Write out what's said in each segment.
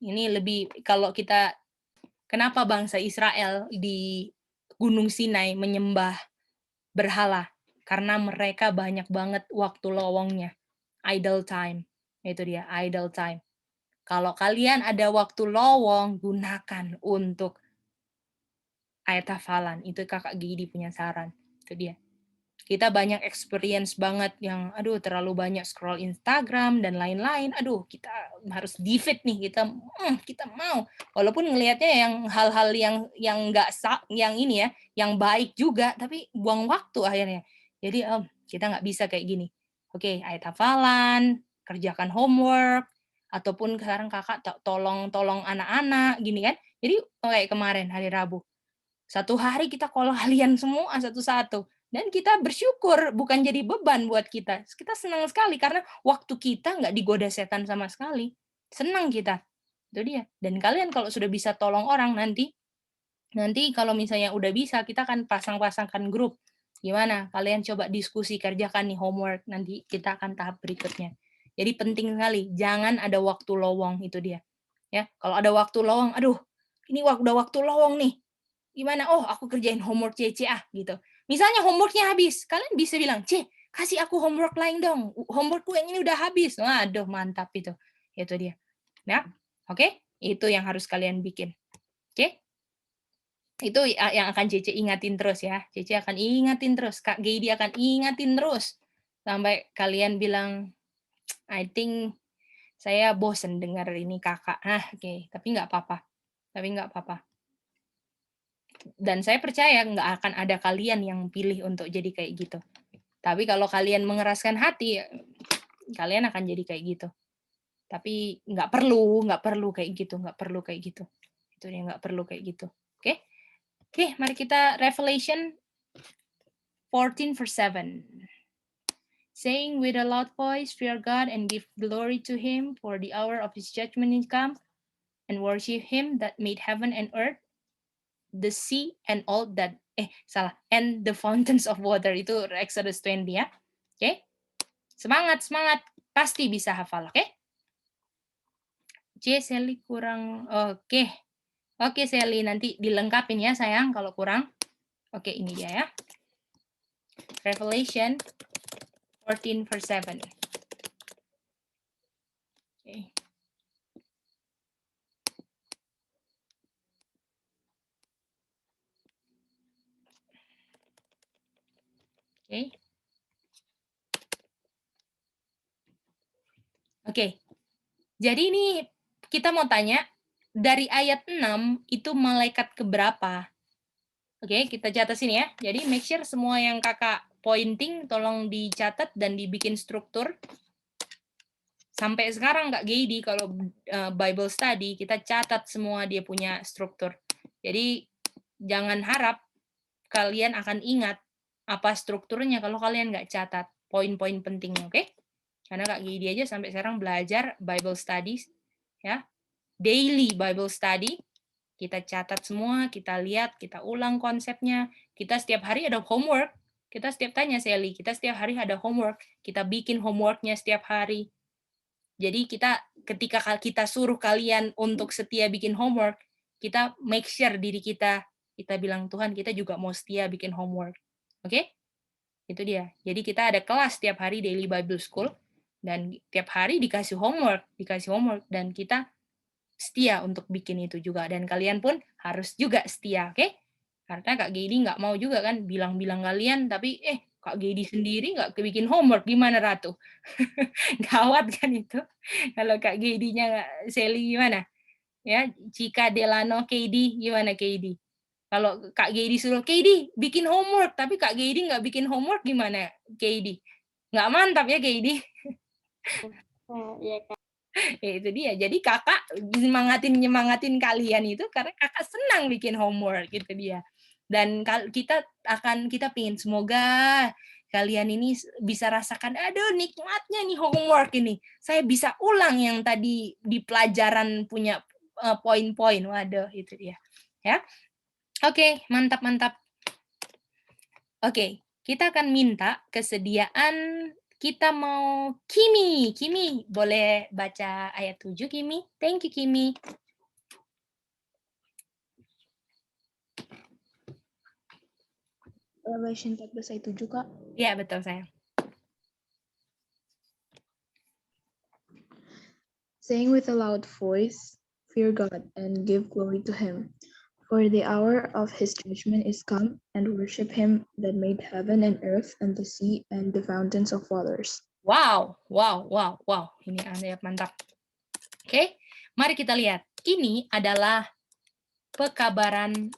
Ini lebih kalau kita kenapa bangsa Israel di Gunung Sinai menyembah berhala? Karena mereka banyak banget waktu lowongnya, idle time. Itu dia, idle time. Kalau kalian ada waktu lowong, gunakan untuk ayat hafalan. Itu Kakak Gidi punya saran. Itu dia. Kita banyak experience banget yang aduh terlalu banyak scroll Instagram dan lain-lain. Aduh, kita harus di-feed nih, kita mau. Walaupun ngelihatnya yang hal-hal yang enggak yang ini ya, yang baik juga, tapi buang waktu akhirnya. Jadi, kita nggak bisa kayak gini. Oke, ayat hafalan, kerjakan homework, ataupun sekarang Kakak tolong anak-anak gini kan. Jadi kayak kemarin hari Rabu, satu hari kita call kalian semua satu-satu. Dan kita bersyukur, bukan jadi beban buat kita. Kita senang sekali karena waktu kita nggak digoda setan sama sekali. Senang kita. Itu dia. Dan kalian kalau sudah bisa tolong orang nanti, nanti kalau misalnya udah bisa, kita akan pasang-pasangkan grup. Gimana? Kalian coba diskusi, kerjakan nih homework. Nanti kita akan tahap berikutnya. Jadi penting sekali, jangan ada waktu lowong, itu dia. Ya, kalau ada waktu lowong, aduh, ini udah waktu lowong nih. Gimana? Oh, aku kerjain homework Cece ah, gitu. Misalnya homeworknya habis, kalian bisa bilang, "Ce, kasih aku homework lain dong. Homeworkku yang ini udah habis." Waduh, mantap itu. Itu dia. Nah, oke? Itu yang harus kalian bikin. Oke? Itu yang akan Cece ingatin terus ya. Cece akan ingatin terus, Kak Geidi akan ingatin terus. Sampai kalian bilang, "I think saya bosen dengar ini Kakak." Ah, oke. Tapi nggak apa-apa. Tapi nggak apa-apa. Dan saya percaya nggak akan ada kalian yang pilih untuk jadi kayak gitu. Tapi kalau kalian mengeraskan hati, kalian akan jadi kayak gitu. Tapi nggak perlu kayak gitu, nggak perlu kayak gitu. Itu dia, nggak perlu kayak gitu. Oke? Oke, mari kita Revelation 14 verse 7. Saying with a loud voice, fear God and give glory to him, for the hour of his judgment is come, and worship him that made heaven and earth, the sea and all that and the fountains of water. Itu Exodus 20 ya. Oke. Semangat, semangat. Pasti bisa hafal, oke? Sally kurang. Oke. Oke, Sally, nanti dilengkapin ya, sayang, kalau kurang. Oke, ini dia ya. Revelation 14 verse 7. Oke. Oke. Oke. Jadi ini kita mau tanya, dari ayat 6 itu malaikat keberapa? Oke, kita catat sini ya. Jadi make sure semua yang Kakak pointing tolong dicatat dan dibikin struktur. Sampai sekarang Kak Geidi kalau Bible study kita catat semua dia punya struktur. Jadi jangan harap kalian akan ingat apa strukturnya kalau kalian nggak catat poin-poin pentingnya, oke? Karena Kak Geidi aja sampai sekarang belajar Bible studies ya. Daily Bible study. Kita catat semua, kita lihat, kita ulang konsepnya. Kita setiap hari ada homework. Kita setiap tanya Sally, kita setiap hari ada homework. Kita bikin homeworknya setiap hari. Jadi ketika kita suruh kalian untuk setia bikin homework, kita make sure diri kita bilang, Tuhan kita juga mau setia bikin homework. Oke? Itu dia. Jadi kita ada kelas setiap hari Daily Bible School, dan tiap hari dikasih homework, dan kita setia untuk bikin itu juga. Dan kalian pun harus juga setia, oke? Karena Kak Gedi nggak mau juga kan bilang-bilang kalian, tapi Kak Gedi sendiri nggak bikin homework, gimana Ratu? Gawat kan itu. Kalau Kak Gedinya Sally gimana? Ya, Cika Delano KD gimana KD? Kalau Kak Gedi suruh KD bikin homework, tapi Kak Gedi nggak bikin homework gimana KD? Nggak mantap ya KD? Iya, Kak. Ya, itu dia. Jadi Kakak nyemangatin kalian itu karena Kakak senang bikin homework, gitu dia. Dan kita pingin semoga kalian ini bisa rasakan, aduh nikmatnya nih homework ini. Saya bisa ulang yang tadi di pelajaran punya poin-poin. Waduh, itu dia. Ya. Oke, mantap. Oke, kita akan minta kesediaan kita mau Kimi. Kimi, boleh baca ayat 7, Kimi? Thank you, Kimi. Revelation 14 ayat 7, Kak. Ya, betul, sayang. Saying with a loud voice, fear God and give glory to him. For the hour of his judgment is come, and worship him that made heaven and earth and the sea and the fountains of waters. Wow, wow, wow, wow. Ini ayat mantap. Oke, mari kita lihat. Ini adalah pekabaran.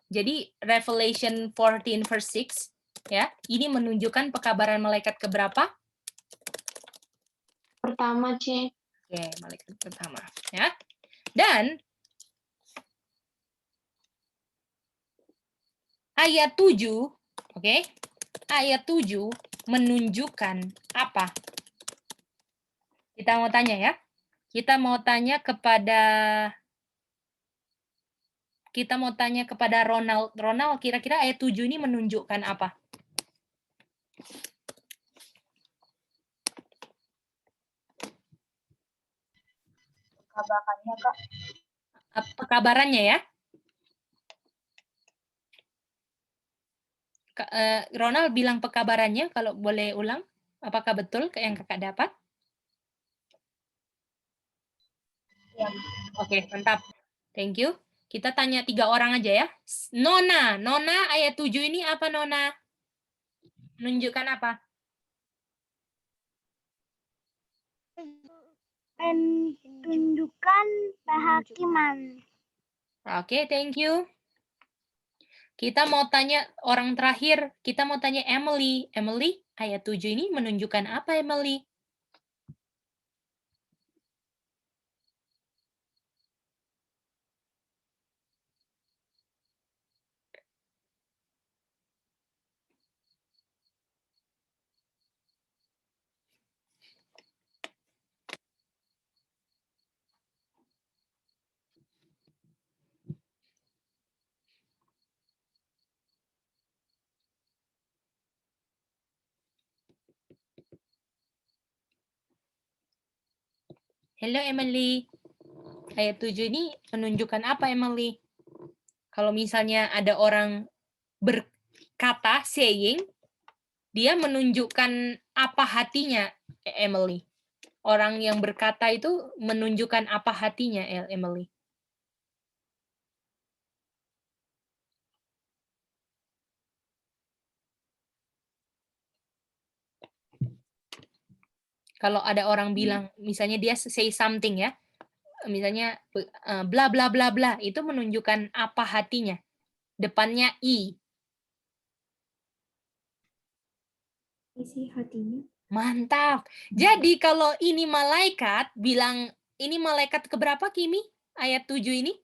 Jadi Revelation 14 verse 6 ya. Ini menunjukkan pekabaran malaikat keberapa? Pertama, C. Oke, malaikat pertama ya. Dan ayat 7, oke? Ayat 7 menunjukkan apa? Kita mau tanya ya. Kita mau tanya kepada Ronald. Ronald, kira-kira ayat 7 ini menunjukkan apa? Kabarnya, Kak. Pekabarannya ya. Ronald bilang pekabarannya, kalau boleh ulang. Apakah betul yang kakak dapat? Ya. Oke, mantap. Thank you. Kita tanya 3 orang aja ya. Nona, ayat 7 ini apa Nona? Menunjukkan apa? Menunjukkan kehakiman. Oke, thank you. Kita mau tanya orang terakhir. Kita mau tanya Emily. Emily, ayat 7 ini menunjukkan apa Emily? Hello Emily. Ayat 7 ini menunjukkan apa Emily? Kalau misalnya ada orang berkata, saying, dia menunjukkan apa hatinya, Emily? Orang yang berkata itu menunjukkan apa hatinya, Emily? Kalau ada orang bilang, misalnya dia say something ya, misalnya bla bla bla bla, itu menunjukkan apa hatinya? Depannya I. Isi hatinya. Mantap. Jadi kalau ini malaikat bilang, ini malaikat keberapa Kimi? Ayat 7 ini?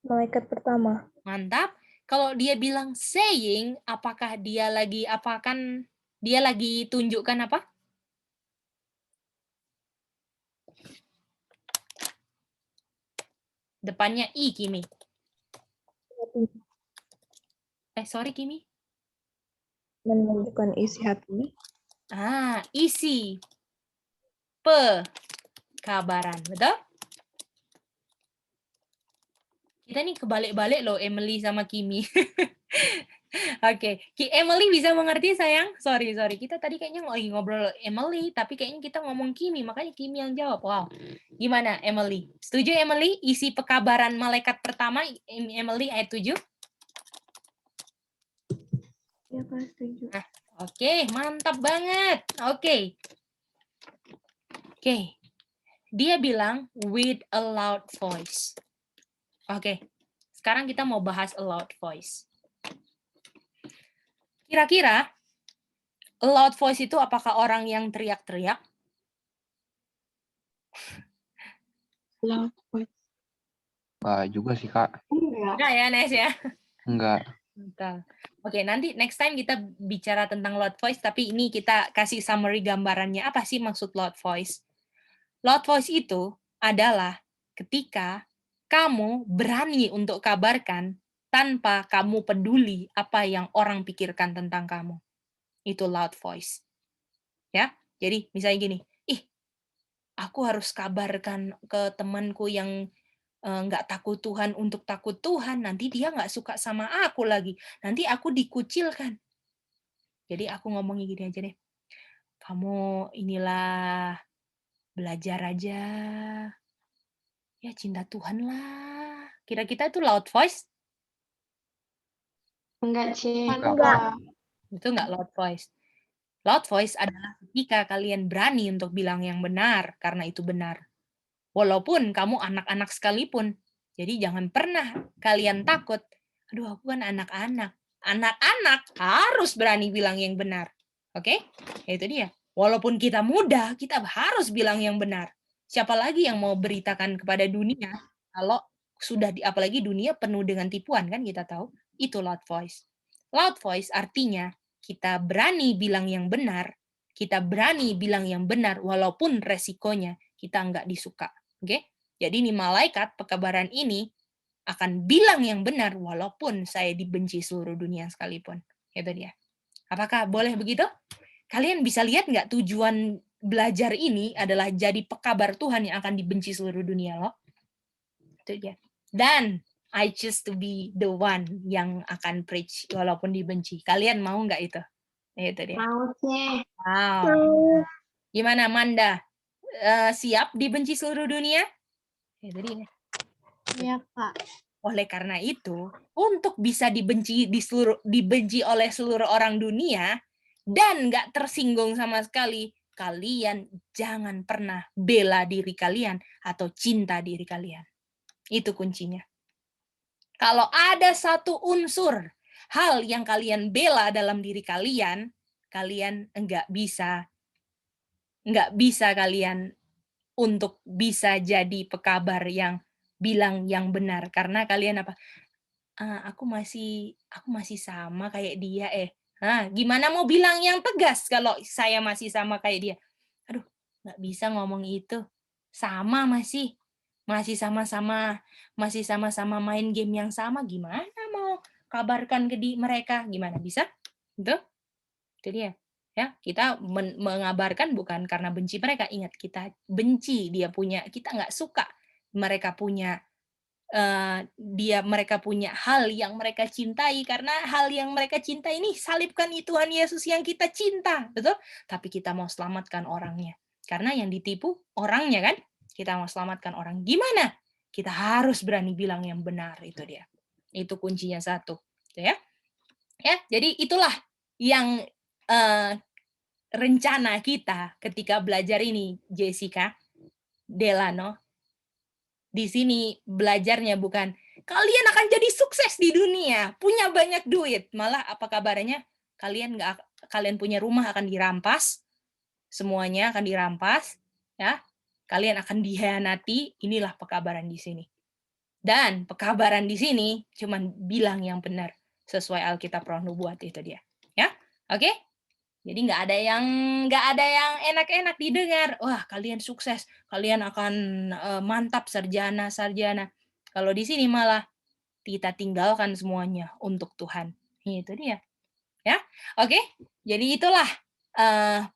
Malaikat pertama. Mantap. Kalau dia bilang saying, apakah dia lagi tunjukkan apa? Depannya I, Kimi. Sorry, Kimi. Menunjukkan isi hatinya. Isi. Pekabaran. Betul? Kita nih kebalik-balik loh, Emily sama Kimi. Oke, Emily bisa mengerti sayang? Sorry. Kita tadi kayaknya lagi ngobrol Emily, tapi kayaknya kita ngomong Kimi, makanya Kimi yang jawab. Wow, gimana Emily? Setuju Emily? Isi pekabaran malaikat pertama, Emily ayat 7? Ya, Kak, setuju. Oke, mantap banget. Oke. Dia bilang with a loud voice. Oke, sekarang kita mau bahas a loud voice. Kira-kira a loud voice itu apakah orang yang teriak-teriak? Loud voice. Enggak juga sih, Kak. Enggak ya, Nes ya? Enggak. Betul. Oke, nanti next time kita bicara tentang loud voice, tapi ini kita kasih summary gambarannya. Apa sih maksud loud voice? Loud voice itu adalah ketika kamu berani untuk kabarkan tanpa kamu peduli apa yang orang pikirkan tentang kamu. Itu loud voice. Ya, jadi misalnya gini, ih, aku harus kabarkan ke temanku yang nggak takut Tuhan untuk takut Tuhan, nanti dia nggak suka sama aku lagi, nanti aku dikucilkan. Jadi aku ngomongnya gini aja deh, kamu inilah belajar aja, ya cinta Tuhan lah. Kira-kira itu loud voice? Enggak, C. Enggak. Itu nggak loud voice. Loud voice adalah ketika kalian berani untuk bilang yang benar, karena itu benar. Walaupun kamu anak-anak sekalipun. Jadi jangan pernah kalian takut, aduh aku kan anak-anak. Anak-anak harus berani bilang yang benar. Oke? Ya itu dia. Walaupun kita muda, kita harus bilang yang benar. Siapa lagi yang mau beritakan kepada dunia kalau sudah apalagi dunia penuh dengan tipuan kan kita tahu. Itu loud voice. Loud voice artinya kita berani bilang yang benar, kita berani bilang yang benar walaupun resikonya kita nggak disuka. Oke? Jadi ini malaikat pekabaran ini akan bilang yang benar walaupun saya dibenci seluruh dunia sekalipun. Itu dia. Apakah boleh begitu? Kalian bisa lihat nggak tujuan belajar ini adalah jadi pekabar Tuhan yang akan dibenci seluruh dunia loh. Itu dia. Dan I choose to be the one yang akan preach walaupun dibenci. Kalian mau nggak itu? Itu dia. Mau, C. Wow. Gimana Manda? Siap dibenci seluruh dunia? Itu dia. Iya, Kak. Oleh karena itu, untuk bisa dibenci oleh seluruh orang dunia dan nggak tersinggung sama sekali, kalian jangan pernah bela diri kalian atau cinta diri kalian. Itu kuncinya. Kalau ada satu unsur hal yang kalian bela dalam diri kalian, kalian nggak bisa kalian untuk bisa jadi pekabar yang bilang yang benar karena kalian apa? Aku masih sama kayak dia gimana mau bilang yang tegas kalau saya masih sama kayak dia? Aduh, nggak bisa ngomong itu. Sama masih sama-sama main game yang sama, gimana mau kabarkan ke mereka? Gimana bisa? Itu dia. Ya, kita mengabarkan bukan karena benci mereka. Ingat, kita benci kita nggak suka mereka punya mereka punya hal yang mereka cintai karena hal yang mereka cintai ini salibkan Tuhan Yesus yang kita cinta, betul? Tapi kita mau selamatkan orangnya. Karena yang ditipu orangnya kan? Kita mau selamatkan orang. Gimana? Kita harus berani bilang yang benar, itu dia. Itu kuncinya satu, ya. Ya, jadi itulah yang rencana kita ketika belajar ini, Jessica, Delano. Di sini belajarnya bukan kalian akan jadi sukses di dunia, punya banyak duit. Malah apa kabarnya? Kalian punya rumah akan dirampas, semuanya akan dirampas, ya. Kalian akan dihianati. Inilah pekabaran di sini. Dan pekabaran di sini cuman bilang yang benar sesuai Alkitab Roh Nubuat, itu dia. Ya. Oke? Jadi nggak ada yang enak-enak didengar. Wah, kalian sukses, kalian akan mantap sarjana. Kalau di sini malah kita tinggalkan semuanya untuk Tuhan. Itu dia. Ya, oke. Jadi itulah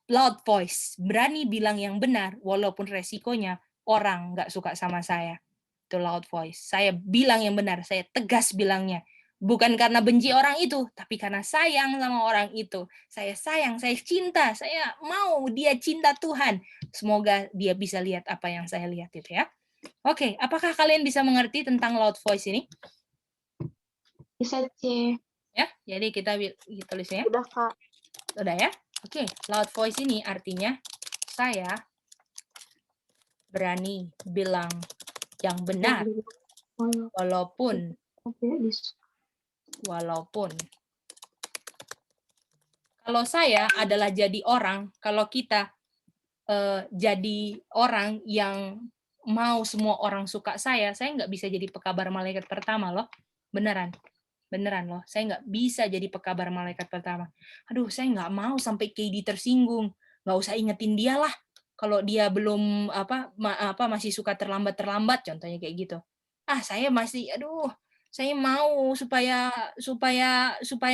loud voice, berani bilang yang benar walaupun resikonya orang nggak suka sama saya. Itu loud voice. Saya bilang yang benar, saya tegas bilangnya. Bukan karena benci orang itu, tapi karena sayang sama orang itu. Saya sayang, saya cinta, saya mau dia cinta Tuhan. Semoga dia bisa lihat apa yang saya lihat itu ya. Oke, apakah kalian bisa mengerti tentang loud voice ini? Bisa, C. Ya, jadi kita tulisnya. Udah, Kak. Udah ya? Oke, loud voice ini artinya saya berani bilang yang benar walaupun kalau saya adalah jadi orang, kalau kita jadi orang yang mau semua orang suka saya nggak bisa jadi pekabar malaikat pertama loh. Beneran loh, saya nggak bisa jadi pekabar malaikat pertama. Aduh, saya nggak mau sampai KD tersinggung. Nggak usah ingetin dia lah. Kalau dia belum masih suka terlambat, contohnya kayak gitu. Saya mau supaya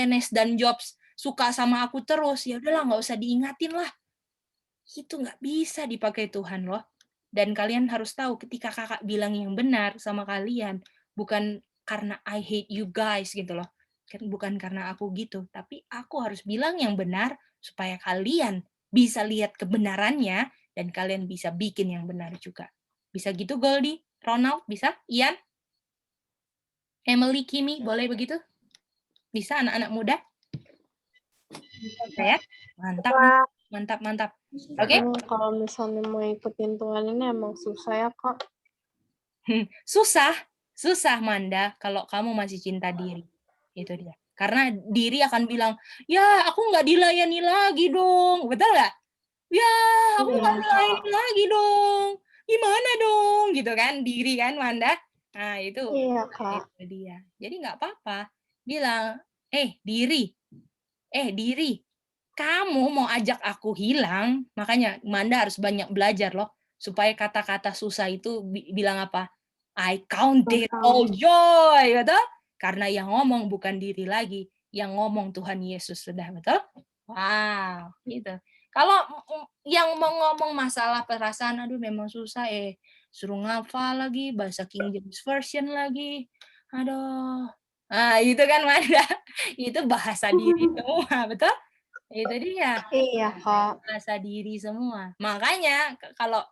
Ness dan Jobs suka sama aku terus, ya udahlah nggak usah diingatin lah. Itu nggak bisa dipakai Tuhan loh. Dan kalian harus tahu ketika kakak bilang yang benar sama kalian, bukan karena I hate you guys gitu loh. Bukan karena aku gitu, tapi aku harus bilang yang benar supaya kalian bisa lihat kebenarannya dan kalian bisa bikin yang benar juga. Bisa gitu Goldie? Ronald, bisa? Ian? Emily, Kimi, boleh begitu? Bisa anak-anak muda? Bisa ya? Mantap, mantap, mantap. Oke? Kalau misalnya mau ikutin Tuhan ini emang susah ya, Kak. Susah Manda kalau kamu masih cinta diri. Itu dia. Karena diri akan bilang, ya aku nggak dilayani lagi dong. Betul nggak? Ya aku nggak dilayani lagi dong. Gimana dong? Gitu kan, diri kan Manda. Nah itu Iya, Kak. itu dia. Jadi nggak apa-apa. Bilang, diri, kamu mau ajak aku hilang, makanya Manda harus banyak belajar loh, supaya kata-kata susah itu bilang apa? I count it all joy, betul? Karena yang ngomong bukan diri lagi, yang ngomong Tuhan Yesus sudah, betul? Wow, gitu. Kalau yang mau ngomong masalah perasaan, aduh memang susah suruh ngafal lagi, bahasa King James Version lagi, aduh. Nah, itu kan Manda, itu bahasa diri semua, betul? Itu dia, Iya, Kak. bahasa diri semua. Makanya kalau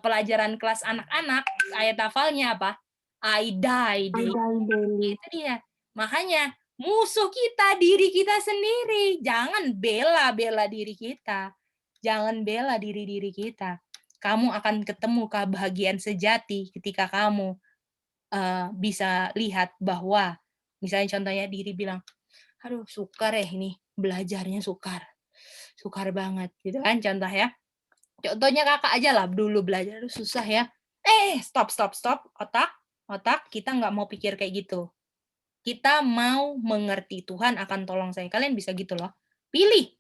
pelajaran kelas anak-anak, ayat hafalnya apa? I die daily. Itu dia. Makanya musuh kita diri kita sendiri. Jangan bela-bela diri kita. Jangan bela diri-diri kita. Kamu akan ketemu kebahagiaan sejati ketika kamu bisa lihat bahwa misalnya contohnya diri bilang, aduh sukar ini belajarnya sukar banget gitu kan contoh ya. Contohnya kakak aja lah dulu belajar susah ya. Stop. Otak kita nggak mau pikir kayak gitu. Kita mau mengerti Tuhan akan tolong saya. Kalian bisa gitu loh. Pilih.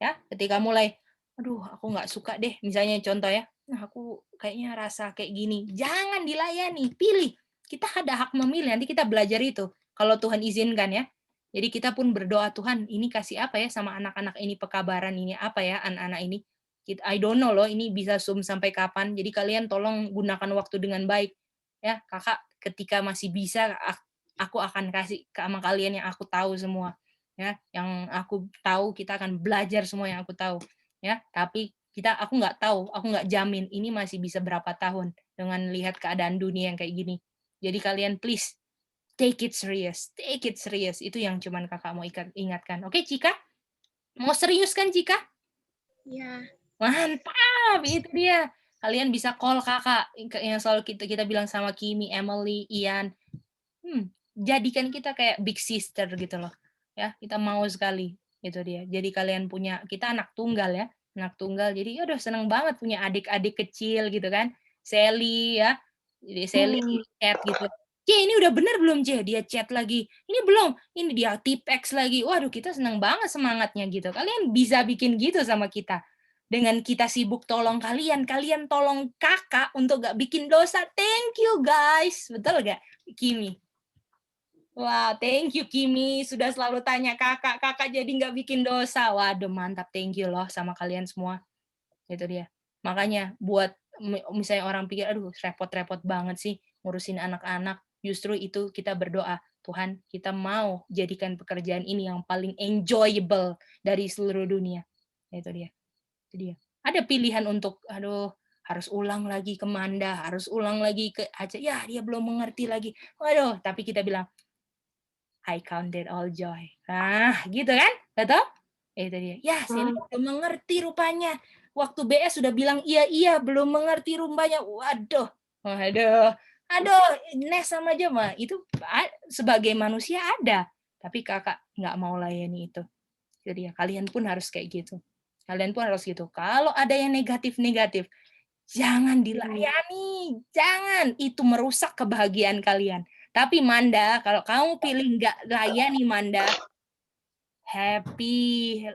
Ya, ketika mulai, aduh aku nggak suka deh. Misalnya contoh ya, nah aku kayaknya rasa kayak gini. Jangan dilayani, pilih. Kita ada hak memilih, nanti kita belajar itu. Kalau Tuhan izinkan ya. Jadi kita pun berdoa, Tuhan ini kasih apa ya sama anak-anak ini, pekabaran ini apa ya anak-anak ini. I don't know loh, ini bisa Zoom sampai kapan. Jadi kalian tolong gunakan waktu dengan baik. Ya, kakak ketika masih bisa, aku akan kasih sama kalian yang aku tahu semua. Ya, yang aku tahu kita akan belajar semua yang aku tahu. Ya, tapi aku nggak jamin ini masih bisa berapa tahun dengan lihat keadaan dunia yang kayak gini. Jadi kalian please take it serious. Itu yang cuman kakak mau ingatkan. Oke, Cika? Mau serius kan, Cika? Ya. Mantap, itu dia. Kalian bisa call kakak yang selalu kita bilang sama Kimi, Emily, Ian. Jadikan kita kayak big sister gitu loh. Ya, kita mau sekali. Itu dia. Jadi kalian kita anak tunggal ya. Anak tunggal. Jadi aduh seneng banget punya adik-adik kecil gitu kan. Sally ya. Jadi Sally chat gitu. Ini udah bener belum, Dia chat lagi. Ini belum. Ini dia tipex lagi. Waduh, kita seneng banget semangatnya gitu. Kalian bisa bikin gitu sama kita. Dengan kita sibuk tolong kalian tolong kakak untuk gak bikin dosa. Thank you guys. Betul gak, Kimi? Wah, thank you Kimi. Sudah selalu tanya kakak jadi nggak bikin dosa. Waduh, mantap. Thank you loh sama kalian semua. Itu dia. Makanya buat misalnya orang pikir, aduh repot-repot banget sih ngurusin anak-anak. Justru itu kita berdoa, Tuhan kita mau jadikan pekerjaan ini yang paling enjoyable dari seluruh dunia. Itu dia. Ada pilihan untuk, aduh harus ulang lagi ke Manda, harus ulang lagi ke Aceh. Ya, dia belum mengerti lagi. Waduh, tapi kita bilang, I counted all joy. Nah, gitu kan? Betul? Itu dia. Ya, saya belum mengerti rupanya. Waktu BS sudah bilang iya, belum mengerti rupanya. Waduh. Aduh, Nes sama aja mah. Itu sebagai manusia ada. Tapi kakak nggak mau layani itu. Jadi ya, kalian pun harus kayak gitu. Kalian pun harus gitu. Kalau ada yang negatif-negatif, jangan dilayani. Jangan. Itu merusak kebahagiaan kalian. Tapi Manda, kalau kamu pilih nggak layani Manda, happy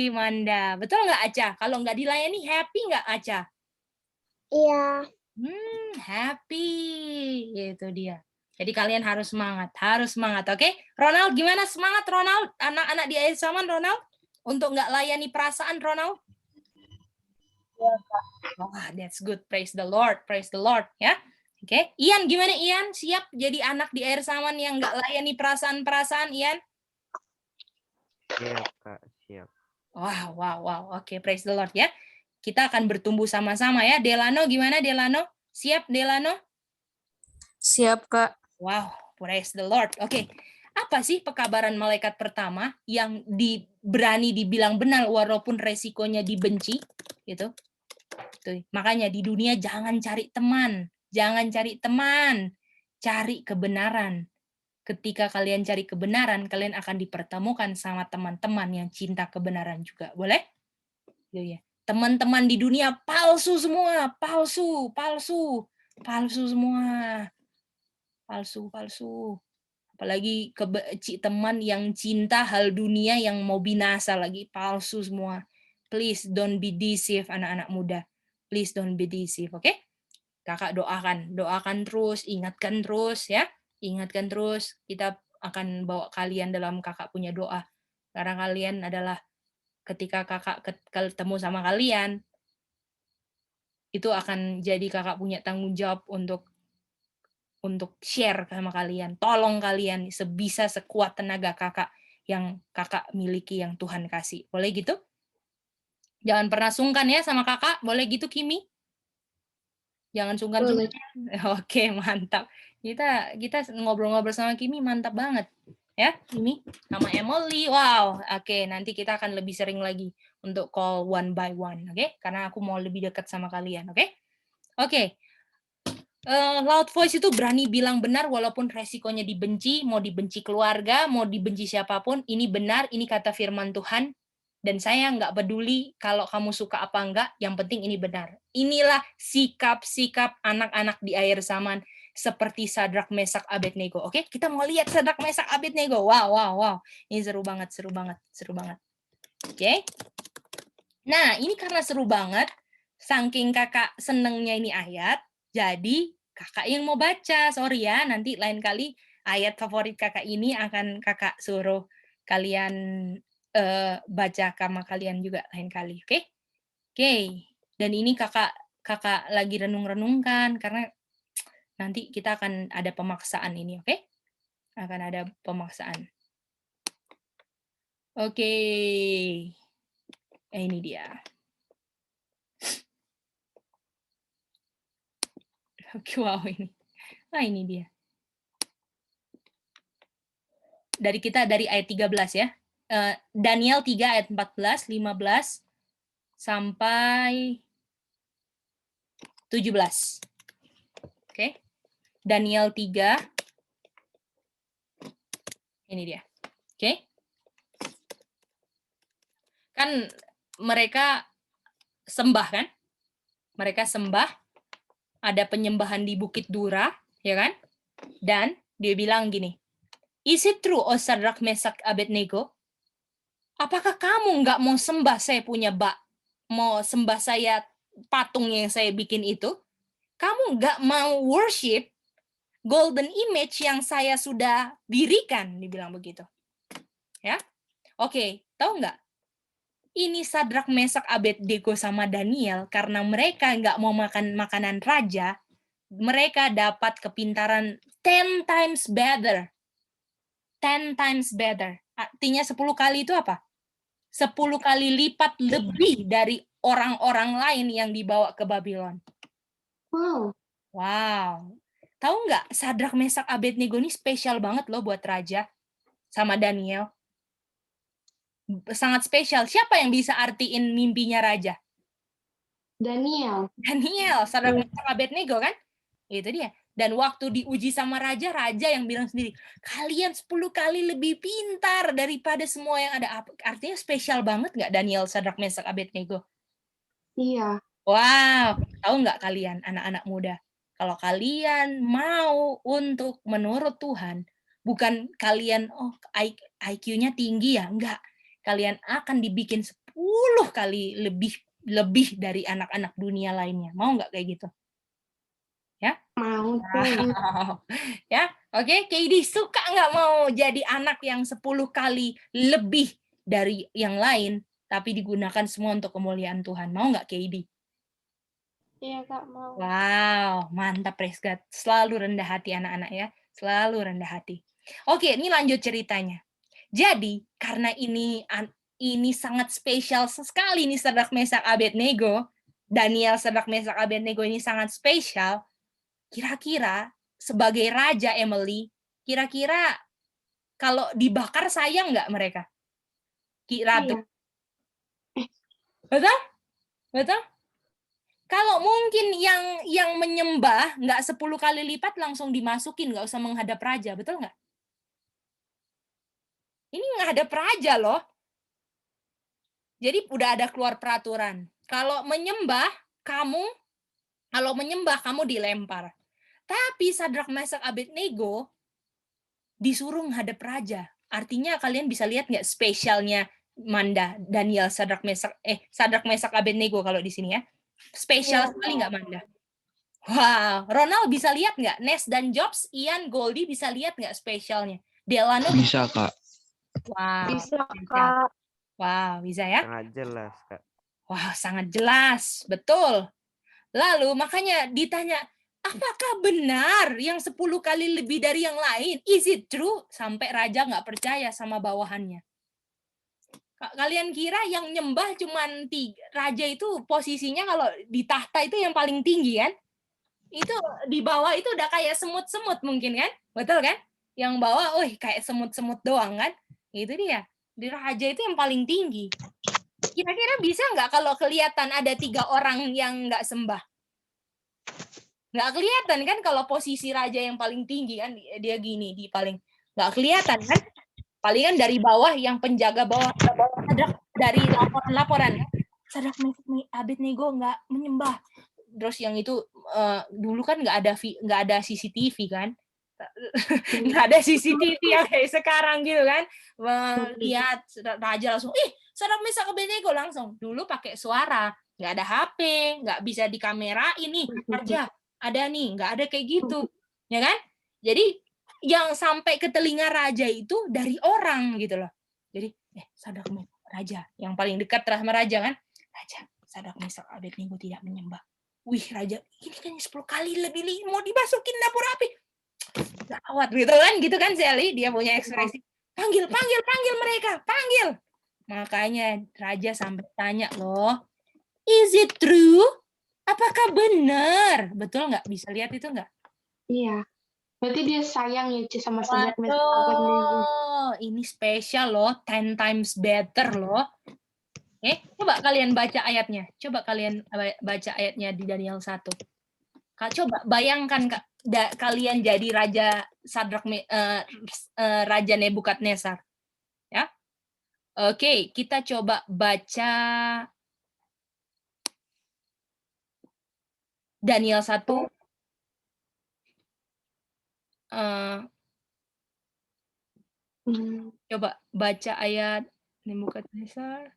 Manda. Betul nggak Aca? Kalau nggak dilayani, happy nggak Aca? Iya. Happy. Itu dia. Jadi kalian harus semangat, oke? Ronald, gimana semangat Ronald? Anak-anak di akhir zaman Ronald? Untuk nggak layani perasaan Ronald? Wah, that's good. Praise the Lord, ya. Oke, Ian gimana Ian? Siap jadi anak di akhir zaman yang nggak layani perasaan-perasaan Ian? Siap, Kak. Siap. Wow. Oke, praise the Lord ya. Kita akan bertumbuh sama-sama ya. Delano gimana Delano? Siap Delano? Siap, Kak. Wow, praise the Lord. Oke. Apa sih pekabaran malaikat pertama yang berani dibilang benar walaupun resikonya dibenci gitu? Tuh, makanya di dunia jangan cari teman, cari kebenaran. Ketika kalian cari kebenaran, kalian akan dipertemukan sama teman-teman yang cinta kebenaran juga. Boleh? Ya. Teman-teman di dunia palsu semua, palsu semua. Palsu. Apalagi teman yang cinta hal dunia yang mau binasa lagi, palsu semua. Please don't be deceived anak-anak muda. Please don't be deceived, oke? Kakak doakan terus, ingatkan terus ya. Ingatkan terus, kita akan bawa kalian dalam kakak punya doa. Karena kalian adalah ketika kakak ketemu sama kalian, itu akan jadi kakak punya tanggung jawab untuk share sama kalian. Tolong kalian sebisa sekuat tenaga kakak yang kakak miliki, yang Tuhan kasih. Boleh gitu? Jangan pernah sungkan ya sama kakak. Boleh gitu, Kimi? Jangan sungkan-sungkan. Oke, mantap. Kita ngobrol-ngobrol sama Kimi mantap banget. Ya, Kimi sama Emily. Wow. Oke, nanti kita akan lebih sering lagi untuk call one by one, oke? Karena aku mau lebih dekat sama kalian, oke? Oke. Loud voice itu berani bilang benar walaupun resikonya dibenci, mau dibenci keluarga, mau dibenci siapapun, ini benar, ini kata firman Tuhan, dan saya nggak peduli kalau kamu suka apa enggak, yang penting ini benar. Inilah sikap-sikap anak-anak di akhir zaman, seperti Sadrak, Mesak, Abednego. Oke, kita mau lihat Sadrak, Mesak, Abednego. Wow. Ini seru banget. Oke. Nah, ini karena seru banget, saking kakak senengnya ini ayat, jadi kakak yang mau baca. Sorry ya, nanti lain kali ayat favorit kakak ini akan kakak suruh kalian baca sama kalian juga lain kali, oke? Oke. Dan ini kakak lagi renung-renungkan karena nanti kita akan ada pemaksaan ini, oke? Akan ada pemaksaan. Oke. Ini dia. Oke, wow ini. Nah, ini dia. Dari ayat 13 ya. Daniel 3 ayat 14, 15 sampai 17. Oke. Daniel 3. Ini dia. Oke. Kan mereka sembah kan? Mereka sembah, ada penyembahan di Bukit Dura, ya kan? Dan dia bilang gini, "Is it true, O Sadrak, Mesak, Abednego? Apakah kamu nggak mau sembah saya punya mau sembah saya patung yang saya bikin itu? Kamu nggak mau worship golden image yang saya sudah dirikan?" Dibilang begitu. Ya, oke, tahu nggak? Ini Sadrak, Mesak, Abednego sama Daniel, karena mereka nggak mau makan makanan raja, mereka dapat kepintaran 10 times better. 10 times better. Artinya 10 kali itu apa? 10 kali lipat lebih dari orang-orang lain yang dibawa ke Babylon. Wow. Tahu nggak, Sadrak, Mesak, Abednego ini spesial banget loh buat raja sama Daniel. Sangat spesial. Siapa yang bisa artiin mimpinya raja? Daniel, Sadrak, Mesak, Abednego kan? Itu dia. Dan waktu diuji sama raja yang bilang sendiri, kalian 10 kali lebih pintar daripada semua yang ada. Artinya spesial banget nggak Daniel, Sadrak, Mesak, Abednego? Iya. Wow. Tahu nggak kalian, anak-anak muda? Kalau kalian mau untuk menurut Tuhan, bukan kalian, IQ-nya tinggi ya, enggak. Kalian akan dibikin 10 kali lebih dari anak-anak dunia lainnya. Mau nggak kayak gitu? Ya? Mau. Ya, Oke, Katie suka nggak mau jadi anak yang 10 kali lebih dari yang lain, tapi digunakan semua untuk kemuliaan Tuhan. Mau nggak, Katie? Iya, Kak, mau. Wow, mantap, praise God. Selalu rendah hati anak-anak ya. Selalu rendah hati. Oke, ini lanjut ceritanya. Jadi, karena ini sangat spesial sekali nih Sadrak Mesak Abednego, Daniel Sadrak Mesak Abednego ini sangat spesial. Kira-kira sebagai raja Emily, kira-kira kalau dibakar sayang nggak mereka? Ratu. Iya. Betul? Betul? Kalau mungkin yang menyembah nggak 10 kali lipat langsung dimasukin, nggak usah menghadap raja, betul nggak? Ini menghadap raja loh. Jadi udah ada keluar peraturan. Kalau menyembah kamu dilempar. Tapi Sadrak Mesak Abednego disuruh menghadap raja. Artinya kalian bisa lihat nggak spesialnya Manda, Daniel, Sadrak Mesak Abednego kalau di sini ya. Spesial Iya. sekali nggak Manda? Wow, Ronald bisa lihat nggak? Nes dan Jobs, Ian, Goldie bisa lihat nggak spesialnya? Delano Bisa, Kak. Wow. Bisa, Kak. Wow, bisa ya? Sangat jelas, Kak. Wah, sangat jelas. Betul. Lalu makanya ditanya, apakah benar yang 10 kali lebih dari yang lain? Is it true? Sampai raja nggak percaya sama bawahannya. Kalian kira yang nyembah cuman raja itu posisinya kalau di tahta itu yang paling tinggi kan? Itu di bawah itu udah kayak semut-semut mungkin kan? Betul kan? Yang bawah, kayak semut-semut doang kan? Itu dia. Di raja itu yang paling tinggi. Kira-kira bisa nggak kalau kelihatan ada 3 orang yang nggak sembah? Nggak kelihatan kan kalau posisi raja yang paling tinggi kan? Dia gini, di paling nggak kelihatan kan? Palingan dari bawah yang penjaga bawah. Dari laporan-laporan. Sadrak Mesak Abednego nggak menyembah. Terus yang itu dulu kan nggak ada CCTV kan, nggak ada CCTV yang kayak sekarang gitu kan, lihat raja langsung Sadrak Mesak Abednego langsung. Dulu pakai suara, nggak ada HP, nggak bisa dikamerain nih raja ada nih, nggak ada kayak gitu ya kan. Jadi yang sampai ke telinga raja itu dari orang gitu loh. Jadi Sadrak Mesak raja yang paling dekat sama raja kan, raja Sadrak Mesak Abednego tidak menyembah. Wih, raja, ini kan 10 kali lebih mau dimasukin dapur api. Gawat gitu kan Sally, dia punya ekspresi. Panggil mereka, panggil. Makanya raja sampai tanya loh, is it true? Apakah benar? Betul nggak? Bisa lihat itu nggak? Iya. Berarti dia sayang ya Ci, sama Sadrak Mesak Abednego. Ini spesial loh, 10 times better loh. Coba kalian baca ayatnya. Coba kalian baca ayatnya di Daniel 1. Coba bayangkan kalian jadi raja raja Nebukadnezar. Ya. Oke, kita coba baca Daniel 1. Coba baca ayat Nebukadnezar.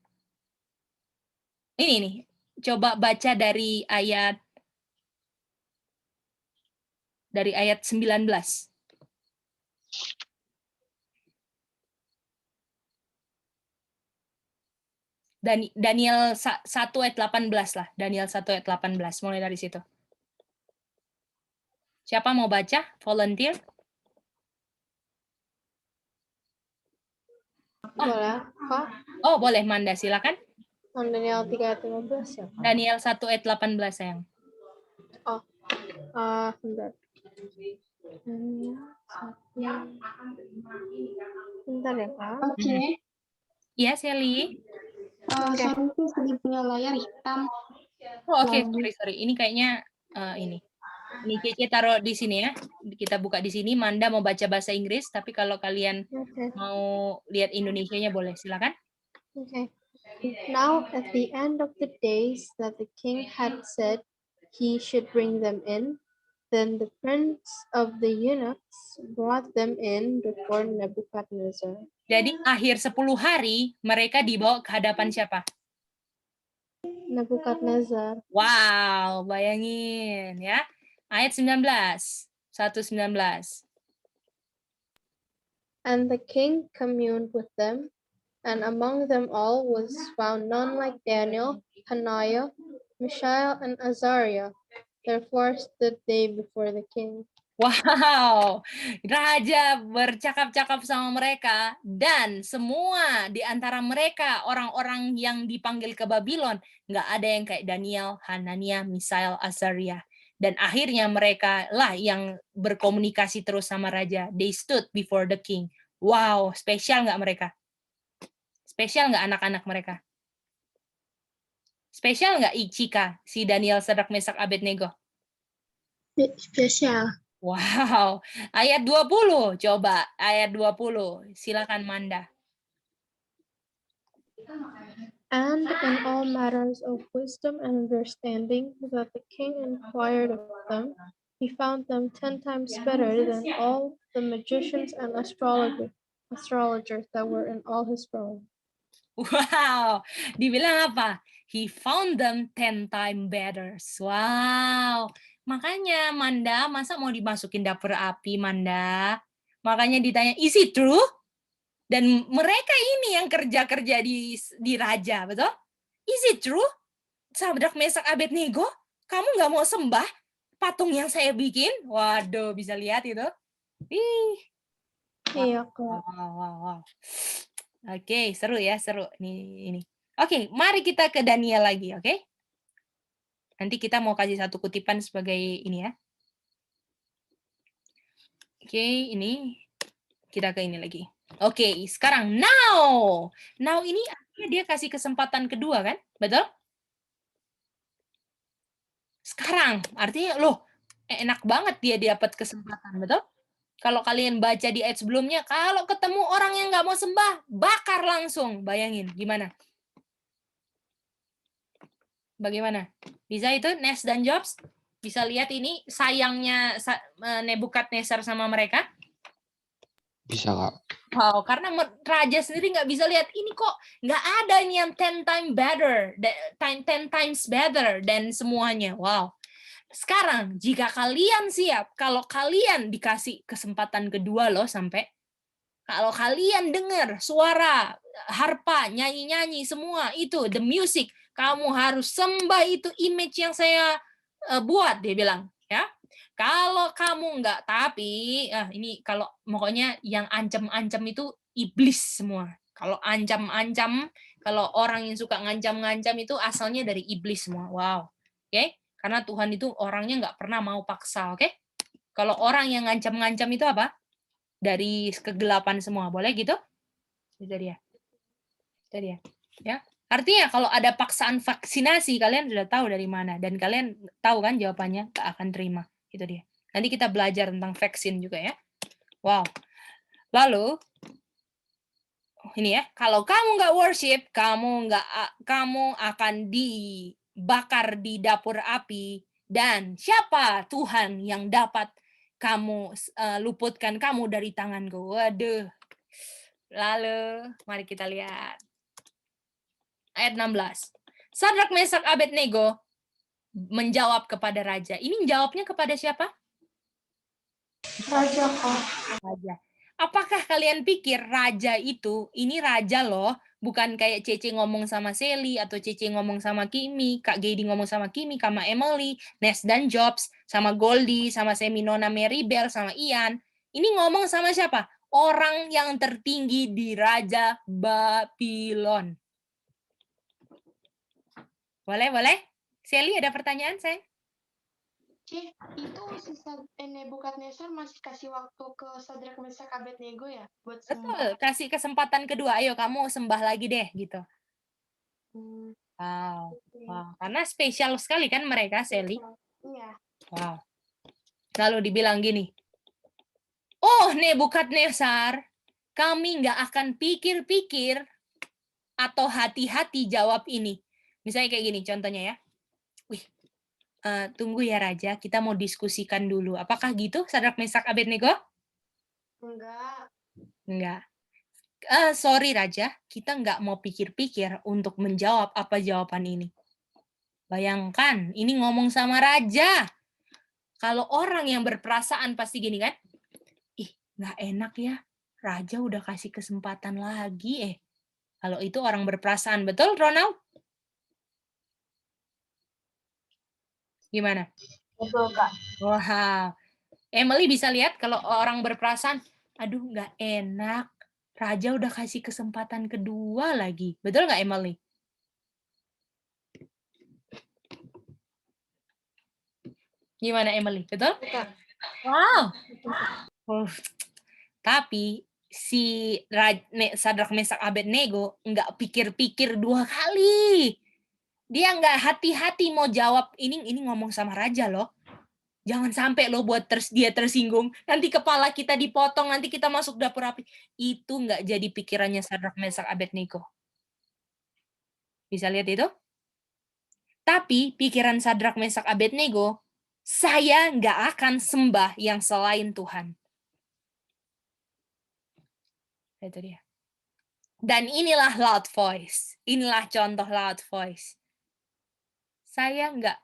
Ini nih. Coba baca dari ayat 19. Daniel 1 ayat 18 lah. Daniel 1 ayat 18. Mulai dari situ. Siapa mau baca? Volunteer? Boleh, Kak? Oh, boleh Manda, silakan. Daniel 3 ayat 15 ya, Kak? Daniel 1 ayat 18, sayang. Bentar. Daniel 1. Bentar ya, Kak. Oke. Iya, Sally. Sorry tuh sedih punya layar hitam. Oh, oke. Sorry. Ini kayaknya ini. Ini Cece taruh di sini ya. Kita buka di sini. Manda mau baca bahasa Inggris, tapi kalau kalian mau lihat Indonesianya boleh. Silakan. Okay. Now at the end of the days that the king had said he should bring them in, then the prince of the eunuchs brought them in before Nebuchadnezzar. Jadi akhir 10 hari mereka dibawa ke hadapan siapa? Nebuchadnezzar. Wow, bayangin ya. Ayat 19. 1:19. And the king communed with them, and among them all was found none like Daniel, Hananiah, Mishael, and Azariah. Therefore stood they before the king. Wow, raja bercakap-cakap sama mereka dan semua di antara mereka orang-orang yang dipanggil ke Babylon, nggak ada yang kayak Daniel, Hananiah, Misael, Azariah. Dan akhirnya mereka lah yang berkomunikasi terus sama raja. They stood before the king. Wow, spesial nggak mereka? Spesial nggak anak-anak mereka? Spesial nggak Ichika, si Daniel, Sadrak, Mesak, Abednego? Spesial. Wow, ayat 20, coba ayat 20, silakan Manda. And in all matters of wisdom and understanding that the king inquired of them, he found them 10 times better than all the magicians and astrologers that were in all his realm. Wow, dibilang apa? He found them 10 times better. Wow, makanya Manda, masa mau dimasukin dapur api, Manda? Makanya ditanya, is it true? Dan mereka ini yang kerja-kerja di raja, betul? Is it true? Sadrak, Mesak, Abednego, kamu nggak mau sembah patung yang saya bikin? Waduh, bisa lihat itu. Ih, Iya, Kak. wow. Oke, seru ya, seru. Ini. Oke, mari kita ke Daniel lagi, oke? Nanti kita mau kasih satu kutipan sebagai ini ya. Oke, ini kita ke ini lagi. Oke, sekarang now. Now ini artinya dia kasih kesempatan kedua kan? Betul? Sekarang, artinya loh, enak banget dia dapat kesempatan, betul? Kalau kalian baca di ayat sebelumnya, kalau ketemu orang yang nggak mau sembah, bakar langsung. Bayangin, gimana? Bagaimana? Bisa itu, Nes dan Jobs? Bisa lihat ini sayangnya Nebukadnezar sama mereka? Bisa, Kak. Wow, karena raja sendiri nggak bisa lihat, ini kok nggak ada ini yang 10 times better, 10 times better, dan semuanya. Wow. Sekarang, jika kalian siap, kalau kalian dikasih kesempatan kedua loh sampai, kalau kalian dengar suara harpa, nyanyi-nyanyi semua, itu, the music, kamu harus sembah itu image yang saya buat, dia bilang. Ya. Kalau kamu nggak, tapi, ini kalau pokoknya yang ancam-ancam itu iblis semua. Kalau ancam-ancam, kalau orang yang suka ngancam-ngancam itu asalnya dari iblis semua. Wow. Oke? Karena Tuhan itu orangnya nggak pernah mau paksa, oke? Kalau orang yang ngancam-ngancam itu apa? Dari kegelapan semua, boleh gitu? Itu dia. Itu dia. Ya. Artinya kalau ada paksaan vaksinasi, kalian sudah tahu dari mana. Dan kalian tahu kan jawabannya, nggak akan terima. Itu dia. Nanti kita belajar tentang vaksin juga ya. Wow. Lalu, ini ya, kalau kamu nggak worship, kamu akan dibakar di dapur api. Dan siapa Tuhan yang dapat kamu luputkan kamu dari tanganku? Waduh. Lalu, mari kita lihat. Ayat 16. Sadrak, Mesak, Abednego menjawab kepada raja. Ini jawabnya kepada siapa? Raja, Kak. Raja. Apakah kalian pikir raja itu, ini raja loh, bukan kayak Cece ngomong sama Sally, atau Cece ngomong sama Kimi, Kak Gedi ngomong sama Kimi, sama Emily, Nes dan Jobs, sama Goldie, sama Seminona, Maribel, sama Ian. Ini ngomong sama siapa? Orang yang tertinggi di Raja Babylon. Boleh? Sally ada pertanyaan, sayang? Itu si Nebukadnezar masih kasih waktu ke Sadrak, Mesak, Abednego ya buat Betul, sembah. kasih kesempatan kedua. Ayo kamu sembah lagi deh, gitu. Wow. Karena spesial sekali kan mereka, Sally. Iya. Wow. Lalu dibilang gini, oh Nebukadnezar, kami nggak akan pikir-pikir atau hati-hati jawab ini. Misalnya kayak gini, contohnya ya. Tunggu ya Raja, kita mau diskusikan dulu. Apakah gitu, Sadrak, Mesak, Abednego? Enggak. Sorry Raja, kita nggak mau pikir-pikir untuk menjawab apa jawaban ini. Bayangkan, ini ngomong sama Raja. Kalau orang yang berperasaan pasti gini kan, ih nggak enak ya, raja udah kasih kesempatan lagi. Kalau itu orang berperasaan, betul Ronald? Gimana? Betul, Kak. Wow. Emily bisa lihat kalau orang berperasaan, aduh nggak enak, raja udah kasih kesempatan kedua lagi. Betul nggak Emily? Gimana Emily? Betul? Kak. Wow. Oh, tapi si Sadrak Mesak Abednego nggak pikir-pikir 2 kali. Dia nggak hati-hati mau jawab, ini ngomong sama raja loh. Jangan sampai lo buat dia tersinggung, nanti kepala kita dipotong, nanti kita masuk dapur api. Itu nggak jadi pikirannya Sadrak Mesak Abednego. Bisa lihat itu? Tapi pikiran Sadrak Mesak Abednego, saya nggak akan sembah yang selain Tuhan. Itu dia. Dan inilah loud voice. Inilah contoh loud voice. Saya nggak,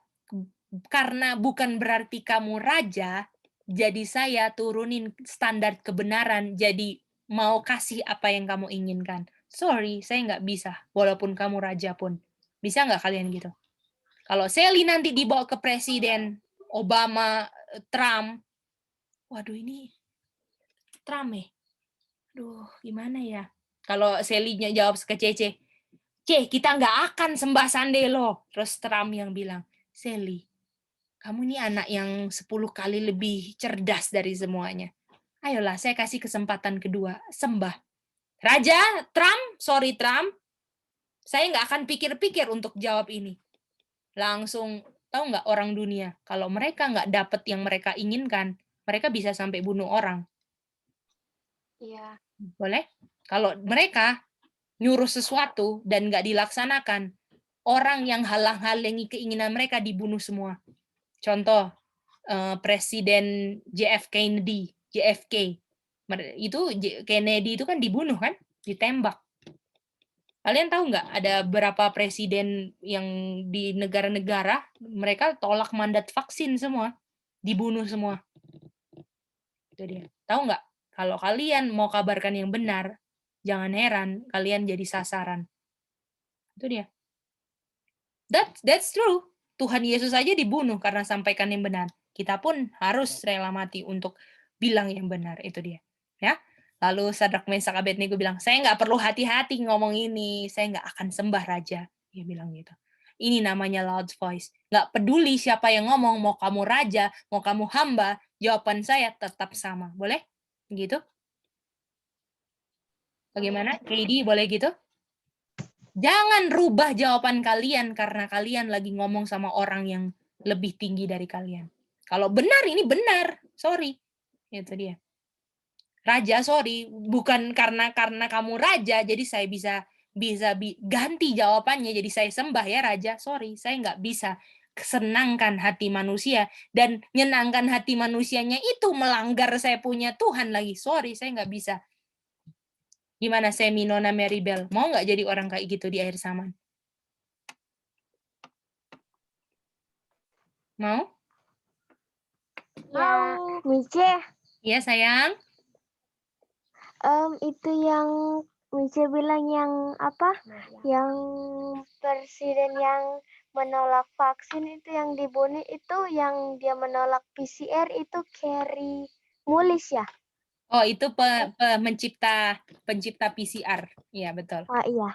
karena bukan berarti kamu raja, jadi saya turunin standar kebenaran, jadi mau kasih apa yang kamu inginkan. Sorry, saya nggak bisa, walaupun kamu raja pun. Bisa nggak kalian gitu? Kalau Sally nanti dibawa ke presiden, Obama, Trump, waduh ini Trump Aduh, gimana ya? Kalau Sally-nya jawab ke Cece, kita nggak akan sembah Sandelo. Terus Trump yang bilang, Sally, kamu ini anak yang 10 kali lebih cerdas dari semuanya. Ayolah, saya kasih kesempatan kedua, sembah. Raja, Trump, sorry Trump, saya nggak akan pikir-pikir untuk jawab ini. Langsung, tahu nggak orang dunia, kalau mereka nggak dapet yang mereka inginkan, mereka bisa sampai bunuh orang. Iya. Boleh? Kalau mereka nyuruh sesuatu dan nggak dilaksanakan, orang yang halang-halangi keinginan mereka dibunuh semua. Contoh, Presiden JFK. Itu Kennedy itu kan dibunuh kan? Ditembak. Kalian tahu nggak ada berapa presiden yang di negara-negara mereka tolak mandat vaksin semua, dibunuh semua. Itu dia. Tahu nggak? Kalau kalian mau kabarkan yang benar, jangan heran kalian jadi sasaran. Itu dia. That's true. Tuhan Yesus saja dibunuh karena sampaikan yang benar. Kita pun harus rela mati untuk bilang yang benar. Itu dia. Ya. Lalu Sadrak Mesak Abednego bilang, saya nggak perlu hati-hati ngomong ini. Saya nggak akan sembah raja. Dia bilang gitu. Ini namanya loud voice. Nggak peduli siapa yang ngomong, mau kamu raja, mau kamu hamba, jawaban saya tetap sama. Boleh? Gitu? Bagaimana? KD, boleh gitu? Jangan rubah jawaban kalian karena kalian lagi ngomong sama orang yang lebih tinggi dari kalian. Kalau benar, ini benar. Sorry. Itu dia. Raja, sorry. Bukan karena kamu raja, jadi saya bisa ganti jawabannya. Jadi saya sembah ya raja. Sorry, saya nggak bisa senangkan hati manusia. Dan menyenangkan hati manusianya itu melanggar saya punya Tuhan lagi. Sorry, saya nggak bisa. Gimana Semi, Nona, Maribel? Mau nggak jadi orang kayak gitu di akhir zaman? Mau? Ya, Mice, Iya, sayang. itu yang Mice bilang yang apa? Yang presiden yang menolak vaksin itu yang dibunuh itu yang dia menolak PCR itu Kerry Mullis ya? Oh, itu pencipta PCR. Iya, betul. Ah iya.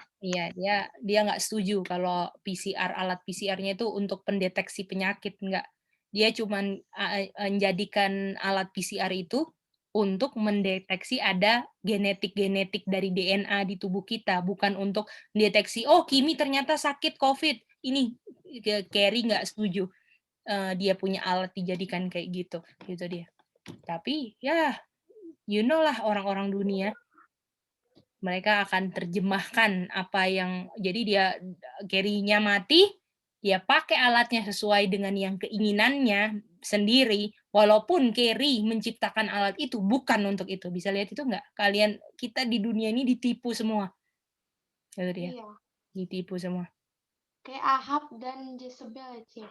Iya, dia nggak setuju kalau alat PCR-nya itu untuk pendeteksi penyakit, nggak. Dia cuma menjadikan alat PCR itu untuk mendeteksi ada genetik dari DNA di tubuh kita, bukan untuk mendeteksi, oh Kimi ternyata sakit COVID. Ini Kerry nggak setuju. Dia punya alat dijadikan kayak gitu dia. Tapi ya, you know lah orang-orang dunia. Mereka akan terjemahkan apa yang, jadi dia Kerry-nya mati, dia pakai alatnya sesuai dengan yang keinginannya sendiri, walaupun Kerry menciptakan alat itu bukan untuk itu. Bisa lihat itu nggak? Kalian, kita di dunia ini ditipu semua. Itu dia. Iya. Ditipu semua. Kayak Ahab dan Jezebel aja.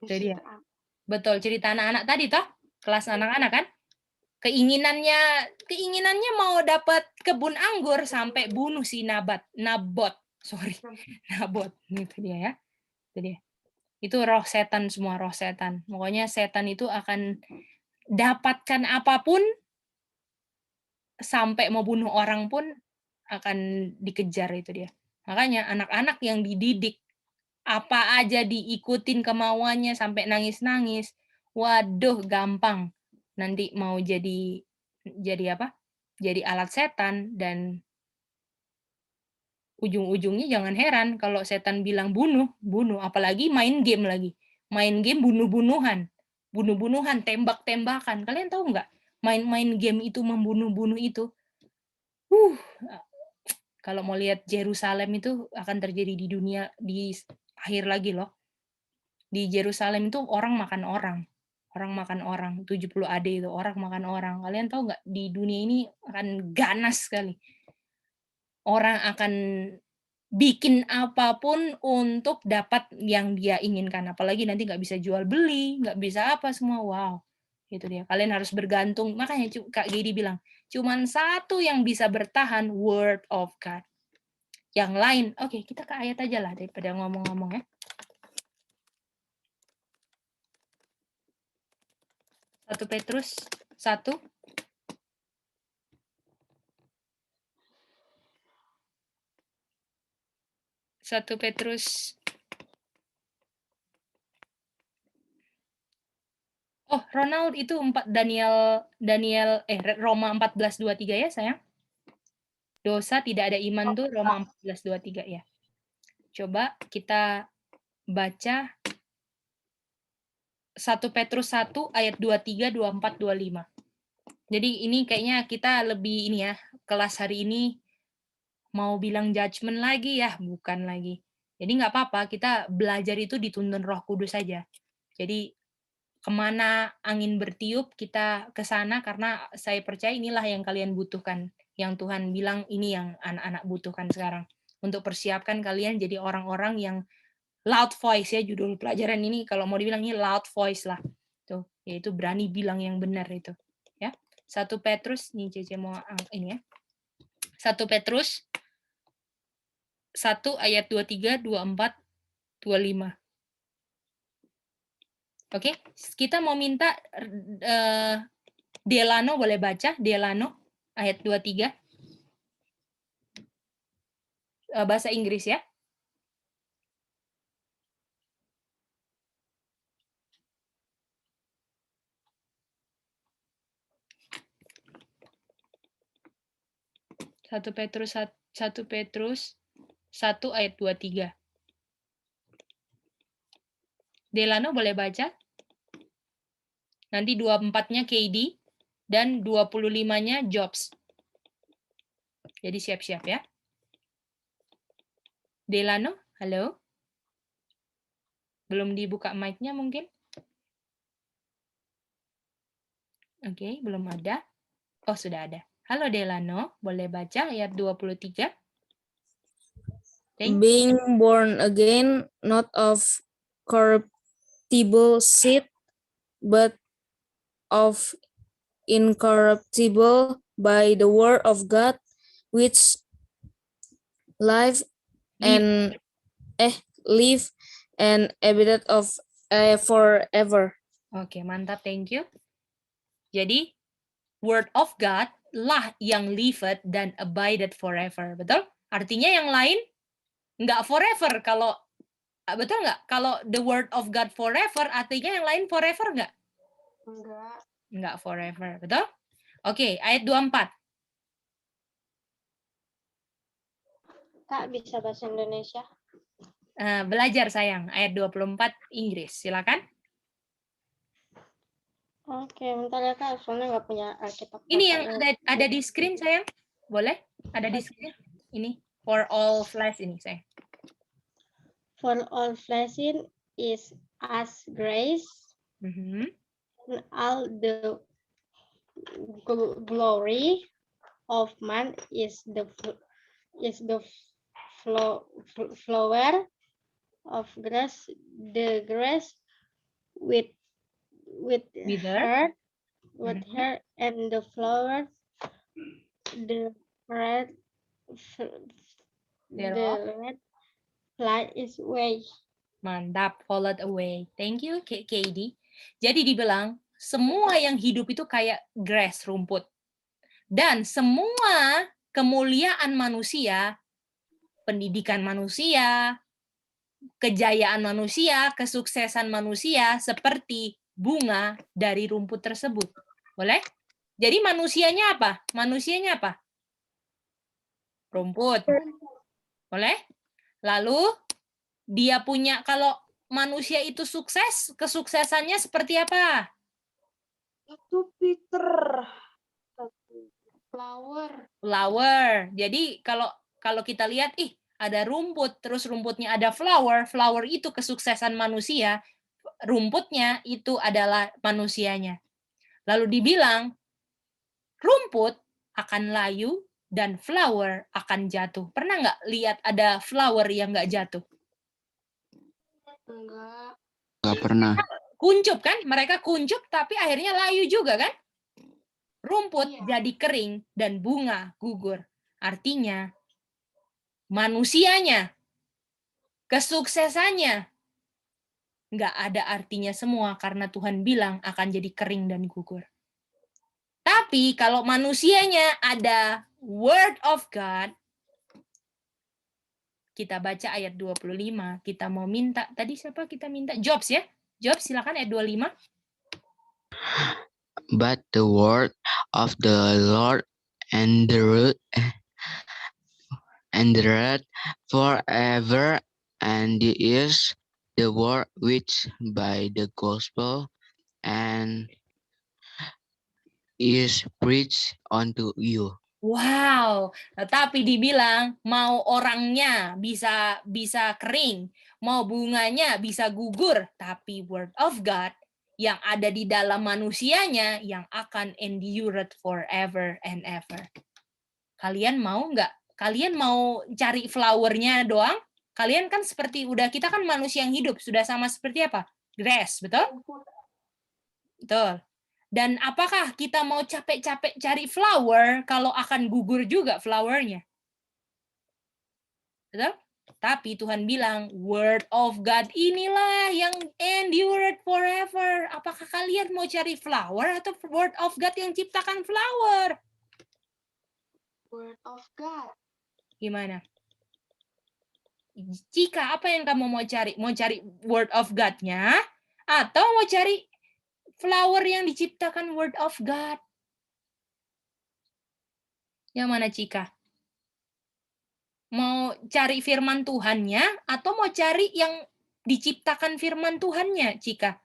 Itu dia. Betul, cerita anak-anak tadi toh? Kelas anak-anak kan? Keinginannya mau dapat kebun anggur sampai bunuh si Nabot. Sorry, Nabot. Itu dia ya. Itu dia. Itu roh setan semua, roh setan. Pokoknya setan itu akan dapatkan apapun sampai mau bunuh orang pun akan dikejar itu dia. Makanya anak-anak yang dididik apa aja diikutin kemauannya sampai nangis-nangis. Waduh, gampang. Nanti mau jadi apa? Jadi alat setan dan ujung-ujungnya jangan heran kalau setan bilang bunuh, apalagi main game lagi. Main game bunuh-bunuhan. Bunuh-bunuhan, tembak-tembakan. Kalian tahu nggak? Main game itu membunuh-bunuh itu. Kalau mau lihat Yerusalem itu akan terjadi di dunia di akhir lagi loh. Di Yerusalem itu orang makan orang. Orang makan orang. 70 AD itu orang makan orang. Kalian tahu nggak di dunia ini akan ganas sekali. Orang akan bikin apapun untuk dapat yang dia inginkan. Apalagi nanti nggak bisa jual beli, nggak bisa apa semua. Wow, itu dia. Kalian harus bergantung. Makanya Kak Gedi bilang, cuman satu yang bisa bertahan, Word of God. Yang lain, oke, kita ke ayat aja lah daripada ngomong-ngomong ya. Satu Petrus 1. Satu Petrus. Oh, Ronald itu Roma 14:23 ya, sayang. Dosa tidak ada iman tuh Roma 14:23 ya. Coba kita baca 1 Petrus 1 ayat 23, 24, 25. Jadi ini kayaknya kita lebih ini ya, kelas hari ini mau bilang judgment lagi ya, bukan lagi. Jadi nggak apa-apa, kita belajar itu dituntun Roh Kudus saja. Jadi kemana angin bertiup, kita ke sana karena saya percaya inilah yang kalian butuhkan. Yang Tuhan bilang ini yang anak-anak butuhkan sekarang. Untuk persiapkan kalian jadi orang-orang yang loud voice ya, judul pelajaran ini kalau mau dibilang ini loud voice lah. Tuh, yaitu berani bilang yang benar itu. Ya. 1 Petrus, nih Cece mau ini ya. 1 Petrus 1 ayat 23, 24, 25. Oke, kita mau minta Delano boleh baca, Delano ayat 23. Bahasa Inggris ya. Satu Petrus 1 ayat 23. Delano boleh baca? Nanti 24-nya KD dan 25-nya Jobs. Jadi siap-siap ya. Delano, halo? Belum dibuka mic-nya mungkin? Oke, belum ada. Oh, sudah ada. Halo Delano, boleh baca ayat 23? Being born again, not of corruptible seed, but of incorruptible by the word of God, which live and abideth of forever. Oke, mantap, thank you. Jadi, word of God lah yang liveth dan abideth forever. Betul? Artinya yang lain nggak forever. Kalau betul nggak? Kalau the word of God forever, artinya yang lain forever nggak? Enggak. Nggak forever. Betul? Oke, ayat 24. Kak, bisa bahasa Indonesia? Belajar sayang, ayat 24 Inggris. Silakan. Oke, bentar ya Kak, soalnya nggak punya Alkitab. Ini yang ada di screen sayang. Boleh? Ada di screen. Ini for all flesh ini sayang. For all flesh is as grace, and all the glory of man is the flower of grace, the grace with her water and the flowers, the red, f- the red fly is away. Mantap, followed away. Thank you, Katie. Jadi dibilang, semua yang hidup itu kayak grass, rumput. Dan semua kemuliaan manusia, pendidikan manusia, kejayaan manusia, kesuksesan manusia, seperti bunga dari rumput tersebut. Boleh? Jadi manusianya apa? Manusianya apa? Rumput. Boleh? Lalu dia punya, kalau manusia itu sukses, kesuksesannya seperti apa? Itu Peter. Flower. Jadi kalau kita lihat, ada rumput, terus rumputnya ada flower, flower itu kesuksesan manusia, rumputnya itu adalah manusianya. Lalu dibilang, rumput akan layu dan flower akan jatuh. Pernah nggak lihat ada flower yang nggak jatuh? Enggak. Nggak pernah. Kuncup kan? Mereka kuncup tapi akhirnya layu juga kan? Rumput Iya. jadi kering dan bunga gugur. Artinya manusianya, kesuksesannya nggak ada artinya semua karena Tuhan bilang akan jadi kering dan gugur. Tapi kalau manusianya ada Word of God, kita baca ayat 25, kita mau minta, tadi siapa kita minta? Jobs ya? Jobs silakan ayat 25. But the word of the Lord endureth forever, and is the word which by the gospel and is preached unto you. Wow, tapi dibilang mau orangnya bisa kering, mau bunganya bisa gugur, tapi word of God yang ada di dalam manusianya yang akan endured forever and ever. Kalian mau nggak? Kalian mau cari flowernya doang? Kalian kan seperti kita kan manusia yang hidup, sudah sama seperti apa? Grass, betul? Betul. Dan apakah kita mau capek-capek cari flower kalau akan gugur juga flowernya? Betul? Tapi Tuhan bilang, Word of God inilah yang endured forever. Apakah kalian mau cari flower atau Word of God yang ciptakan flower? Word of God. Gimana? Jika apa yang kamu mau cari? Mau cari Word of God-nya atau mau cari flower yang diciptakan Word of God? Yang mana, Cika? Mau cari firman Tuhannya atau mau cari yang diciptakan firman Tuhannya, Cika?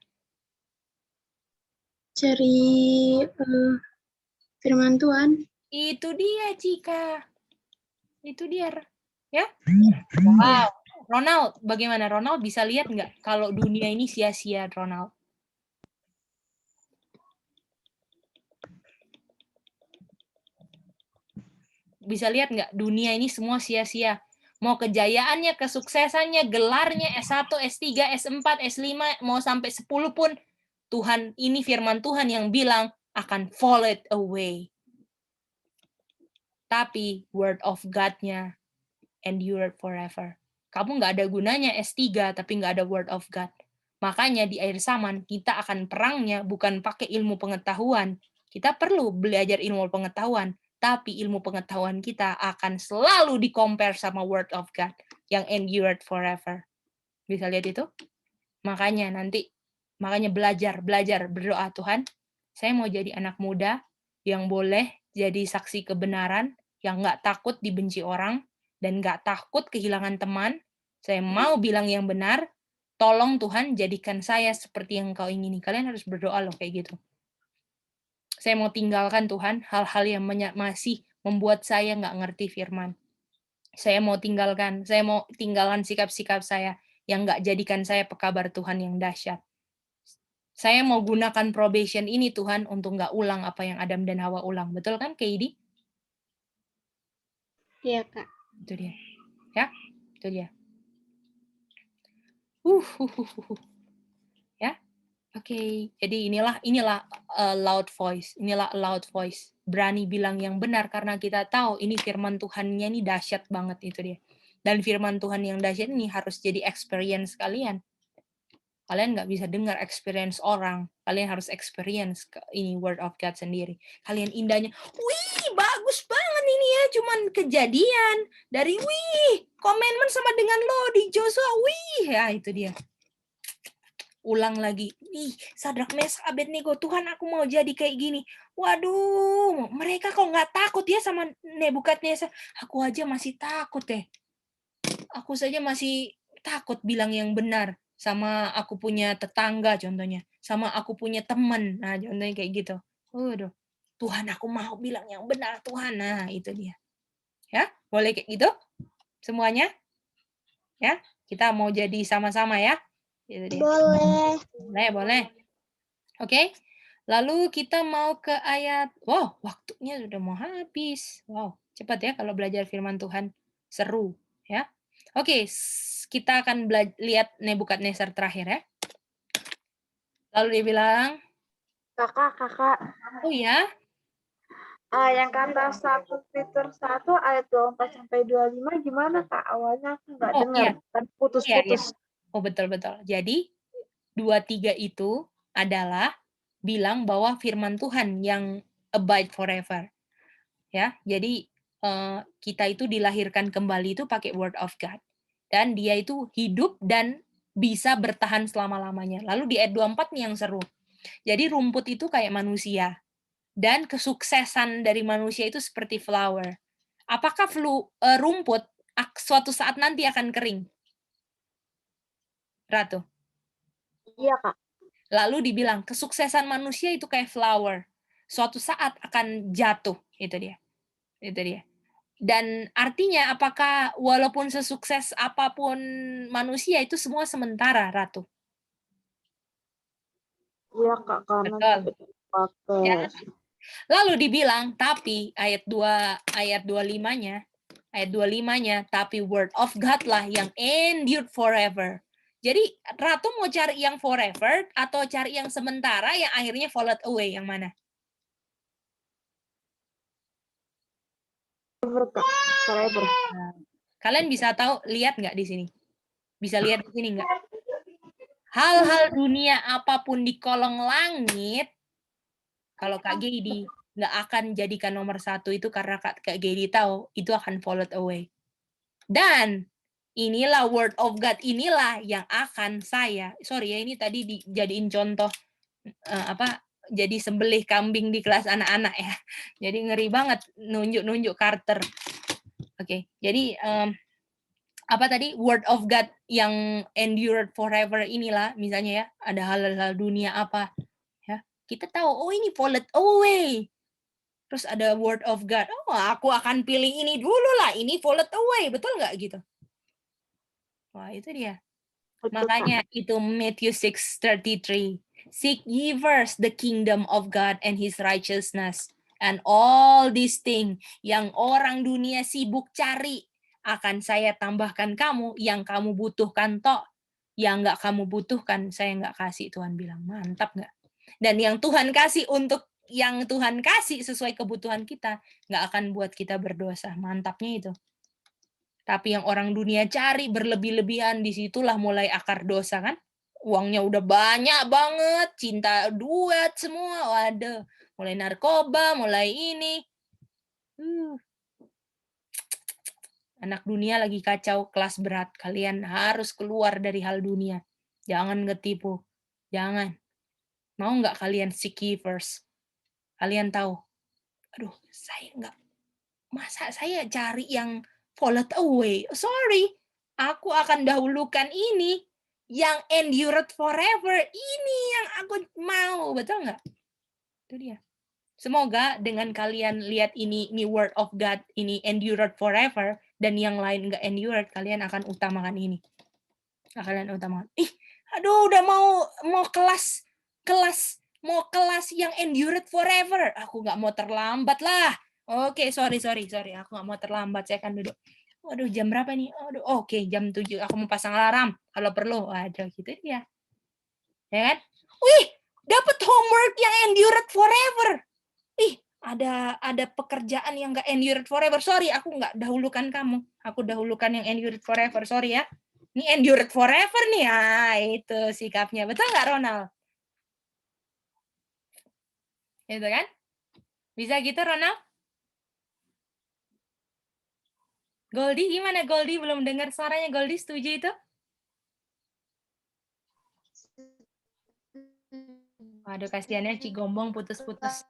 Cari firman Tuhan. Itu dia, Cika. Itu dia. Ya? Wow. Ronald, bagaimana? Ronald bisa lihat nggak kalau dunia ini sia-sia, Ronald? Bisa lihat nggak dunia ini semua sia-sia? Mau kejayaannya, kesuksesannya, gelarnya, S1, S3, S4, S5, mau sampai 10 pun, Tuhan, ini firman Tuhan yang bilang akan fall it away. Tapi word of God-nya endure forever. Kamu nggak ada gunanya S3, tapi nggak ada word of God. Makanya di akhir zaman, kita akan perangnya bukan pakai ilmu pengetahuan. Kita perlu belajar ilmu pengetahuan, tapi ilmu pengetahuan kita akan selalu di-compare sama word of God yang endured forever. Bisa lihat itu? Makanya belajar, berdoa, Tuhan, saya mau jadi anak muda yang boleh jadi saksi kebenaran, yang nggak takut dibenci orang, dan nggak takut kehilangan teman. Saya mau bilang yang benar, tolong Tuhan jadikan saya seperti yang Kau ingini. Kalian harus berdoa loh kayak gitu. Saya mau tinggalkan Tuhan hal-hal yang masih membuat saya nggak ngerti firman. Saya mau tinggalkan sikap-sikap saya yang nggak jadikan saya pekabar Tuhan yang dahsyat. Saya mau gunakan probation ini Tuhan untuk nggak ulang apa yang Adam dan Hawa ulang. Betul kan, Katie? Iya, Kak. Itu dia. Ya, itu dia. Ya, oke. Oke, jadi inilah loud voice, inilah loud voice. Berani bilang yang benar karena kita tahu ini firman Tuhannya ini dahsyat banget itu dia. Dan firman Tuhan yang dahsyat ini harus jadi experience kalian. Kalian nggak bisa dengar experience orang, kalian harus experience ini word of God sendiri. Kalian indahnya, wih bagus banget ini ya, cuman kejadian dari wih commandment sama dengan lo di Joshua, wih ya itu dia. Ulang lagi, ih Sadrak Mesak Abednego, Tuhan aku mau jadi kayak gini. Waduh, mereka kok nggak takut ya sama Nebukadnezar? Aku aja masih takut deh. Aku saja masih takut bilang yang benar sama aku punya tetangga contohnya, sama aku punya teman. Nah, contohnya kayak gitu. Waduh. Tuhan aku mau bilang yang benar Tuhan. Nah, itu dia. Ya, boleh kayak gitu? Semuanya? Ya, kita mau jadi sama-sama ya. Itu dia. Boleh. Boleh. Oke. Lalu kita mau ke ayat, wow, waktunya sudah mau habis. Wow, cepat ya kalau belajar firman Tuhan. Seru, ya. Oke, kita akan lihat Nebukadnezar terakhir ya. Lalu dia bilang, Kakak. oh ya, Yang kata 1 Peter 1 ayat 24 sampai 25 gimana Kak? Awalnya aku nggak oh dengar, iya, kan iya, iya. putus-putus. Oh betul-betul. Jadi 2-3 itu adalah bilang bahwa firman Tuhan yang abide forever. Ya, jadi kita itu dilahirkan kembali itu pakai word of God. Dan dia itu hidup dan bisa bertahan selama-lamanya. Lalu di ayat 24 nih yang seru. Jadi rumput itu kayak manusia. Dan kesuksesan dari manusia itu seperti flower. Apakah rumput suatu saat nanti akan kering? Ratu. Iya Kak. Lalu dibilang kesuksesan manusia itu kayak flower. Suatu saat akan jatuh. Itu dia. Itu dia. Dan artinya apakah walaupun sesukses apapun manusia itu semua sementara, Ratu? Iya Kak, karena Betul. kita pakai. Ya. Lalu dibilang, tapi ayat 25-nya, tapi word of God lah yang endured forever. Jadi Ratu mau cari yang forever atau cari yang sementara yang akhirnya followed away, yang mana? Forever. Nah, kalian bisa tahu, lihat nggak di sini? Bisa lihat di sini nggak? Hal-hal dunia apapun di kolong langit, kalau Kak Gedi nggak akan jadikan nomor 1 itu karena Kak Gedi tahu itu akan followed away. Dan inilah word of God, inilah yang akan ini tadi dijadiin contoh jadi sembelih kambing di kelas anak-anak ya. Jadi ngeri banget nunjuk-nunjuk Carter. Oke, jadi apa tadi word of God yang endured forever inilah misalnya ya, ada hal-hal dunia apa ya, kita tahu oh ini followed away. Terus ada word of God, oh aku akan pilih ini dulu lah, ini followed away, betul nggak gitu? Wah itu dia. Makanya itu Matthew 6:33. Seek ye first the kingdom of God and his righteousness, and all these things yang orang dunia sibuk cari akan saya tambahkan kamu, yang kamu butuhkan tok, yang nggak kamu butuhkan saya nggak kasih. Tuhan bilang mantap nggak? Dan yang Tuhan kasih untuk yang Tuhan kasih sesuai kebutuhan kita nggak akan buat kita berdosa. Mantapnya itu. Tapi yang orang dunia cari berlebih-lebihan, disitulah mulai akar dosa kan. Uangnya udah banyak banget, cinta duit semua, waduh. Mulai narkoba, mulai ini. Anak dunia lagi kacau, kelas berat. Kalian harus keluar dari hal dunia. Jangan ketipu. Jangan. Mau nggak kalian seek ye first? Kalian tahu, aduh saya nggak, masa saya cari yang followed away? Sorry, aku akan dahulukan ini yang endured forever. Ini yang aku mau, betul nggak? Itu dia. Semoga dengan kalian lihat ini word of God, ini endured forever, dan yang lain nggak endured, kalian akan utamakan ini. Kalian utamakan. Aduh, udah mau kelas yang endured forever. Aku nggak mau terlambat lah. Oke, sorry. Aku nggak mau terlambat. Saya akan duduk. Waduh, jam berapa nih? Aduh, oke, jam 7. Aku mau pasang alarm kalau perlu. Waduh, gitu dia. Ya kan? Wih, endured forever. Ih, ada pekerjaan yang nggak endured forever. Sorry, aku nggak dahulukan kamu. Aku dahulukan yang endured forever. Sorry ya. Ini endured forever nih. Itu sikapnya. Betul nggak, Ronald? Itu kan? Bisa gitu, Ronald? Goldie gimana? Goldie belum dengar suaranya. Goldie setuju itu? Waduh, kasihannya Cigombong putus-putus.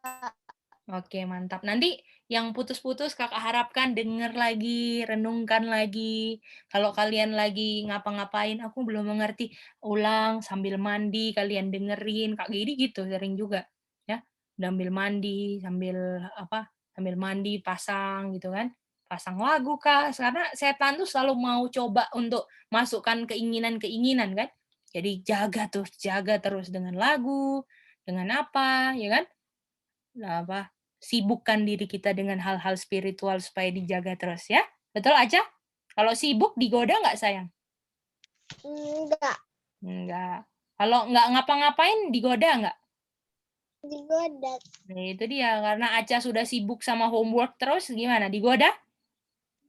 Oke, mantap. Nanti yang putus-putus kakak harapkan denger lagi, renungkan lagi. Kalau kalian lagi ngapa-ngapain, aku belum mengerti, ulang sambil mandi, kalian dengerin. Kak Gidi gitu, sering juga. Ya, sambil mandi, sambil mandi, pasang gitu kan. Pasang lagu, Kak. Karena setan tuh selalu mau coba untuk masukkan keinginan-keinginan kan. Jadi jaga terus dengan lagu, dengan apa, ya kan? Sibukkan diri kita dengan hal-hal spiritual supaya dijaga terus ya. Betul aja? Kalau sibuk digoda nggak sayang? Enggak Enggak. Kalau nggak ngapa-ngapain digoda nggak? digoda. Nah, itu dia. Karena Aca sudah sibuk sama homework terus, gimana? Digoda?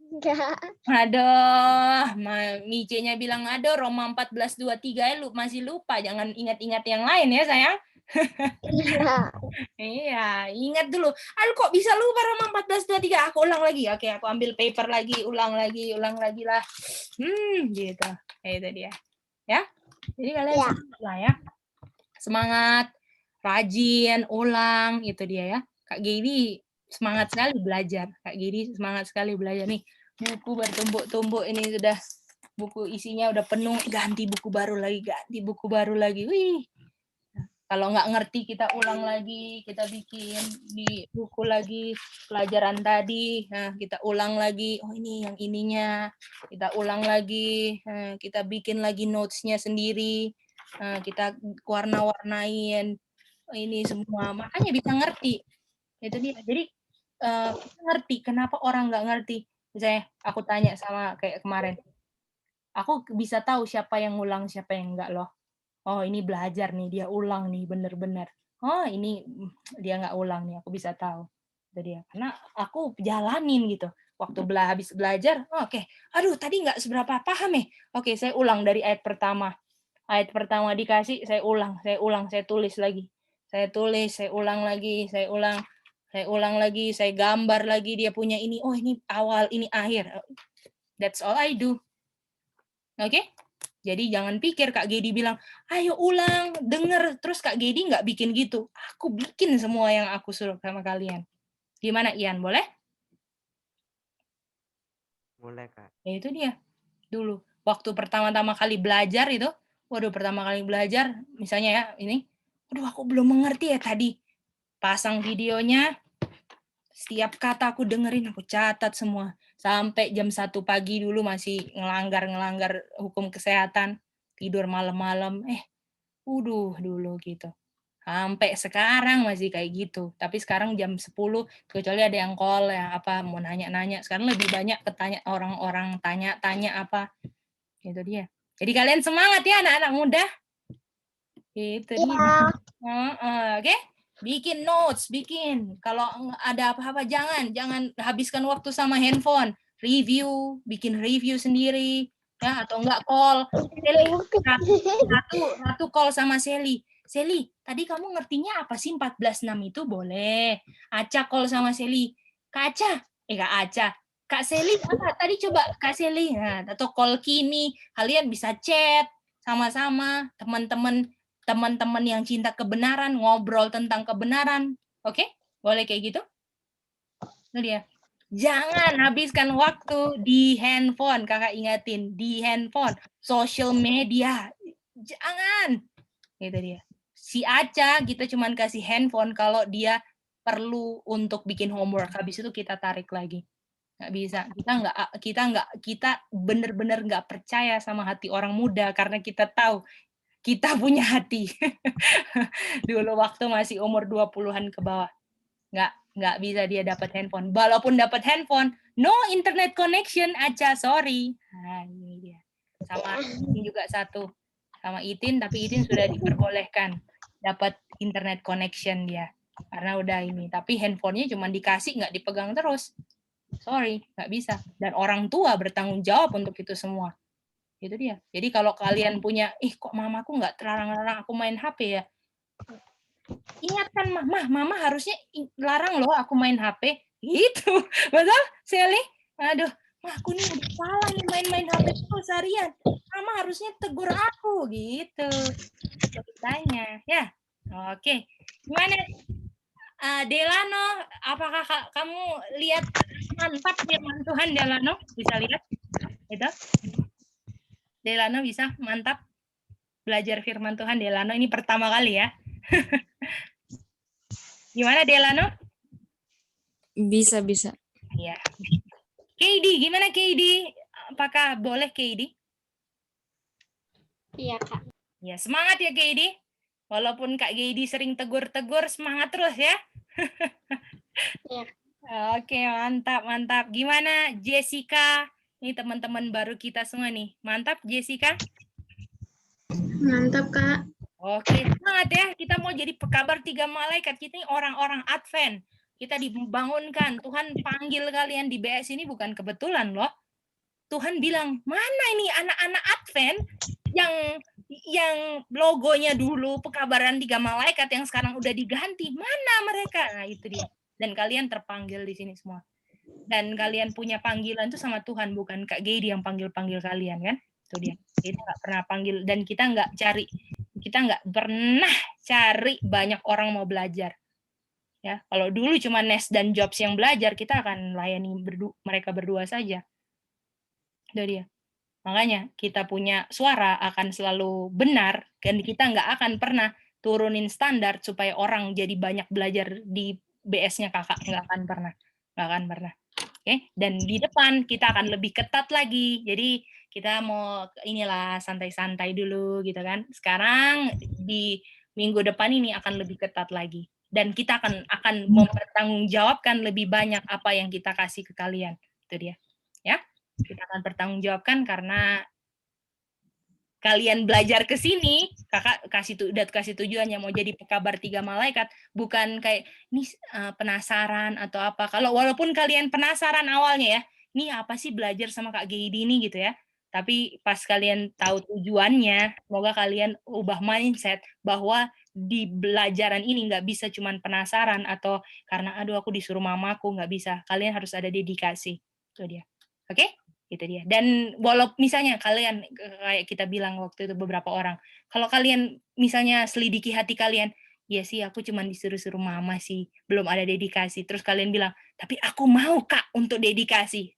Enggak. Aduh, Mice-nya bilang, aduh Roma 14:23 masih lupa. Jangan ingat-ingat yang lain ya sayang. Iya. Iya, ingat dulu. Aduh kok bisa lupa Roma 14:23? Aku ulang lagi. Oke, aku ambil paper lagi, ulang lagi lah. Gitu. Itu dia. Ya. Jadi kalian Ya. semangat lah ya. Semangat, rajin, ulang, itu dia ya. Kak Gedi semangat sekali belajar. Kak Gedi semangat sekali belajar nih. Buku bertumbuk-tumbuk ini sudah, buku isinya udah penuh, ganti buku baru lagi. Wih. Kalau nggak ngerti kita ulang lagi, kita bikin di buku lagi pelajaran tadi. Nah, kita ulang lagi. Oh ini yang ininya. Kita ulang lagi. Kita bikin lagi notes-nya sendiri. Kita warna-warnain. Ini semua. Makanya bisa ngerti. Itu dia. Jadi kita ngerti kenapa orang nggak ngerti. Misalnya aku tanya sama kayak kemarin. Aku bisa tahu siapa yang ngulang, siapa yang enggak loh. Oh ini belajar nih, dia ulang nih, bener-bener. Oh ini dia nggak ulang nih, aku bisa tahu. Itu dia. Karena aku jalanin gitu. Waktu habis belajar, oke. Aduh tadi nggak seberapa paham ya. Oke, saya ulang dari ayat pertama. Ayat pertama dikasih, saya ulang, saya tulis lagi. Saya tulis, saya ulang lagi, saya ulang lagi, saya gambar lagi dia punya ini. Oh ini awal, ini akhir. That's all I do. Oke? Jadi jangan pikir Kak Gedi bilang, ayo ulang, denger. Terus Kak Gedi nggak bikin gitu. Aku bikin semua yang aku suruh sama kalian. Gimana Ian, boleh? Boleh, Kak. Ya itu dia. Dulu, waktu pertama-tama kali belajar itu, pertama kali belajar, misalnya ya, ini, aku belum mengerti ya tadi. Pasang videonya, setiap kata aku dengerin, aku catat semua. Sampai jam 1 pagi dulu masih ngelanggar hukum kesehatan. Tidur malam-malam. Dulu gitu. Sampai sekarang masih kayak gitu. Tapi sekarang jam 10, kecuali ada yang call, yang apa, mau nanya-nanya. Sekarang lebih banyak ketanya orang-orang tanya apa. Itu dia. Jadi kalian semangat ya anak-anak muda. Itu dia. Oke? Bikin notes, bikin. Kalau ada apa-apa jangan habiskan waktu sama handphone. Bikin review sendiri, ya atau enggak call. Sally, satu call sama Sally. Sally, tadi kamu ngertinya apa sih 14:6 itu? Boleh. Aca call sama Sally. Kak Aca. Kak Sally apa? Tadi coba Kak Sally. Nah, atau call Kimi, kalian bisa chat sama-sama teman-teman yang cinta kebenaran, ngobrol tentang kebenaran. Oke? Boleh kayak gitu? Itu dia. Jangan habiskan waktu di handphone. Kakak ingatin, di handphone. Social media. Jangan. Itu dia. Si Aca kita cuman kasih handphone kalau dia perlu untuk bikin homework. Habis itu kita tarik lagi. Nggak bisa. Kita bener-bener nggak percaya sama hati orang muda karena kita tahu kita punya hati. Dulu waktu masih umur 20-an ke bawah. Nggak bisa dia dapat handphone. Walaupun dapat handphone, no internet connection aja, sorry. Nah, ini dia. Sama Itin juga satu. Sama Itin, tapi Itin sudah diperbolehkan dapat internet connection dia. Karena udah ini. Tapi handphonenya cuma dikasih, nggak dipegang terus. Sorry, nggak bisa. Dan orang tua bertanggung jawab untuk itu semua. Itu dia. Jadi kalau kalian punya, kok mamaku nggak terlarang-larang aku main HP ya? Ingatkan mama harusnya larang loh aku main HP. Gitu. Betul, Sally? Aduh, aku nih udah salah nih main-main HP terus seharian. Mama harusnya tegur aku, gitu. Ceritanya, ya. Oke. Gimana? Delano, apakah kamu lihat mantap firman Tuhan, Delano? Bisa lihat? Itu? Delano bisa mantap belajar firman Tuhan, Delano. Ini pertama kali ya. Gimana, Delano? Bisa. Ya. KD, gimana KD? Apakah boleh KD? Iya, Kak. Ya, semangat ya KD. Walaupun Kak KD sering tegur-tegur, semangat terus ya. Iya. Oke, mantap. Gimana Jessica? Ini teman-teman baru kita semua nih. Mantap Jessica? Mantap, Kak. Oke, semangat ya. Kita mau jadi pekabar 3 malaikat. Kita ini orang-orang Advent. Kita dibangunkan. Tuhan panggil kalian di BS ini bukan kebetulan loh. Tuhan bilang, mana ini anak-anak Advent yang logonya dulu pekabaran 3 malaikat yang sekarang udah diganti. Mana mereka? Nah, itu dia. Dan kalian terpanggil di sini semua. Dan kalian punya panggilan itu sama Tuhan, bukan Kak Gedi yang panggil-panggil kalian kan? Itu dia. Kita nggak pernah panggil dan kita nggak pernah cari banyak orang mau belajar. Ya, kalau dulu cuma Nes dan Jobs yang belajar, kita akan layani mereka berdua saja. Itu dia. Makanya kita punya suara akan selalu benar dan kita nggak akan pernah turunin standar supaya orang jadi banyak belajar di BS-nya kakak, nggak akan pernah. Oke, dan di depan kita akan lebih ketat lagi. Jadi kita mau inilah santai-santai dulu gitu kan. Sekarang di minggu depan ini akan lebih ketat lagi. Dan kita akan mempertanggungjawabkan lebih banyak apa yang kita kasih ke kalian. Itu dia. Ya. Kita akan bertanggungjawabkan karena kalian belajar ke sini, kakak udah kasih tujuannya mau jadi pekabar 3 malaikat, bukan kayak ini penasaran atau apa. Kalau walaupun kalian penasaran awalnya ya, ini apa sih belajar sama Kak Geidi ini gitu ya. Tapi pas kalian tahu tujuannya, semoga kalian ubah mindset bahwa di belajaran ini nggak bisa cuman penasaran atau karena aduh aku disuruh mamaku, nggak bisa. Kalian harus ada dedikasi. Itu dia. Oke? Gitu dia. Dan walaupun misalnya kalian kayak kita bilang waktu itu beberapa orang, kalau kalian misalnya selidiki hati kalian, ya sih aku cuma disuruh-suruh mama sih, belum ada dedikasi. Terus kalian bilang, tapi aku mau Kak untuk dedikasi.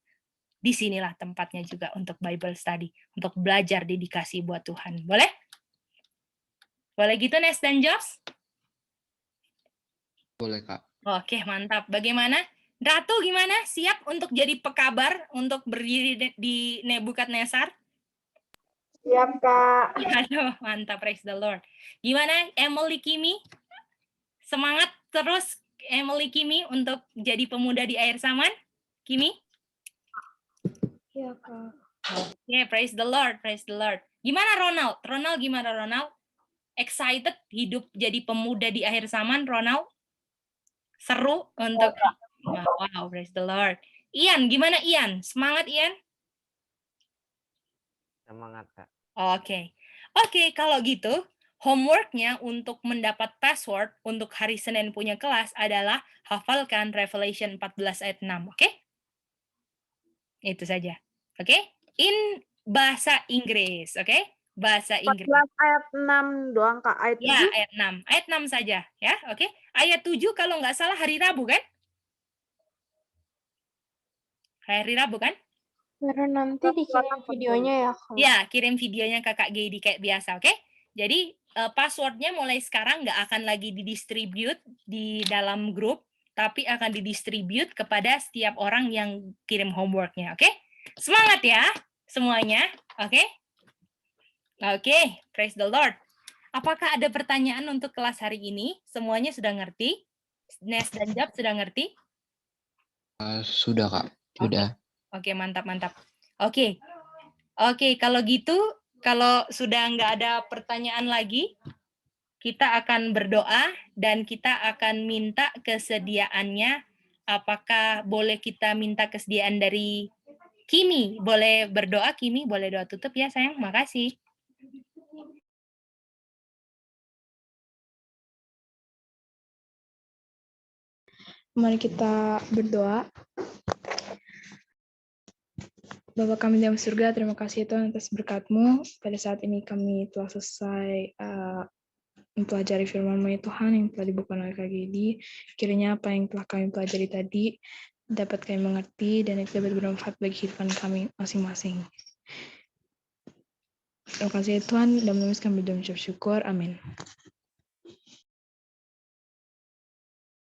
Disinilah tempatnya juga untuk Bible study, untuk belajar dedikasi buat Tuhan. Boleh? Boleh gitu Nes dan Josh? Boleh, Kak. Oke, mantap. Bagaimana? Ratu gimana? Siap untuk jadi pekabar untuk berdiri di Nebukadnezar? Siap, Kak. Aduh, mantap, praise the Lord. Gimana Emily Kimi? Semangat terus Emily Kimi untuk jadi pemuda di akhir zaman? Kimi? Iya, Kak. Oke, praise the Lord, praise the Lord. Gimana Ronald? Ronald gimana Ronald? Excited hidup jadi pemuda di akhir zaman, Ronald? Seru untuk wow, praise the Lord. Ian, gimana Ian? Semangat Ian? Semangat, Kak. Oke, kalau gitu homework-nya untuk mendapat password untuk hari Senin punya kelas adalah hafalkan Revelation 14 ayat 6, oke? Itu saja, oke? In bahasa Inggris, oke? Bahasa Inggris. 14 ayat 6 doang, Kak. Ayat 7? Ya, ayat 6. Ayat 6 saja, ya, oke? Ayat 7 kalau nggak salah hari Rabu, kan? Hari Rabu, kan? Baru nanti dikirim videonya ya, Kak. Ya, kirim videonya ke Kak Geidi kayak biasa, oke? Jadi, passwordnya mulai sekarang nggak akan lagi didistribute di dalam grup, tapi akan didistribute kepada setiap orang yang kirim homeworknya, oke? Semangat ya semuanya, oke? Oke, praise the Lord. Apakah ada pertanyaan untuk kelas hari ini? Semuanya sudah ngerti? Nes dan Jab sudah ngerti? Sudah, Kak. Sudah. Oke, mantap. Oke, kalau gitu, kalau sudah nggak ada pertanyaan lagi, kita akan berdoa dan kita akan minta kesediaannya. Apakah boleh kita minta kesediaan dari Kimi? Boleh berdoa, Kimi? Boleh doa tutup ya, sayang? Makasih. Mari kita berdoa. Bapa kami di dalam surga, terima kasih Tuhan atas berkat-Mu. Pada saat ini kami telah selesai mempelajari firman-Mu ya Tuhan yang telah dibukakan oleh Kak Gedi. Kiranya apa yang telah kami pelajari tadi dapat kami mengerti dan itu dapat bermanfaat bagi kehidupan kami masing-masing. Terima kasih Tuhan, dan menulis kami berdoa mengucap syukur. Amin.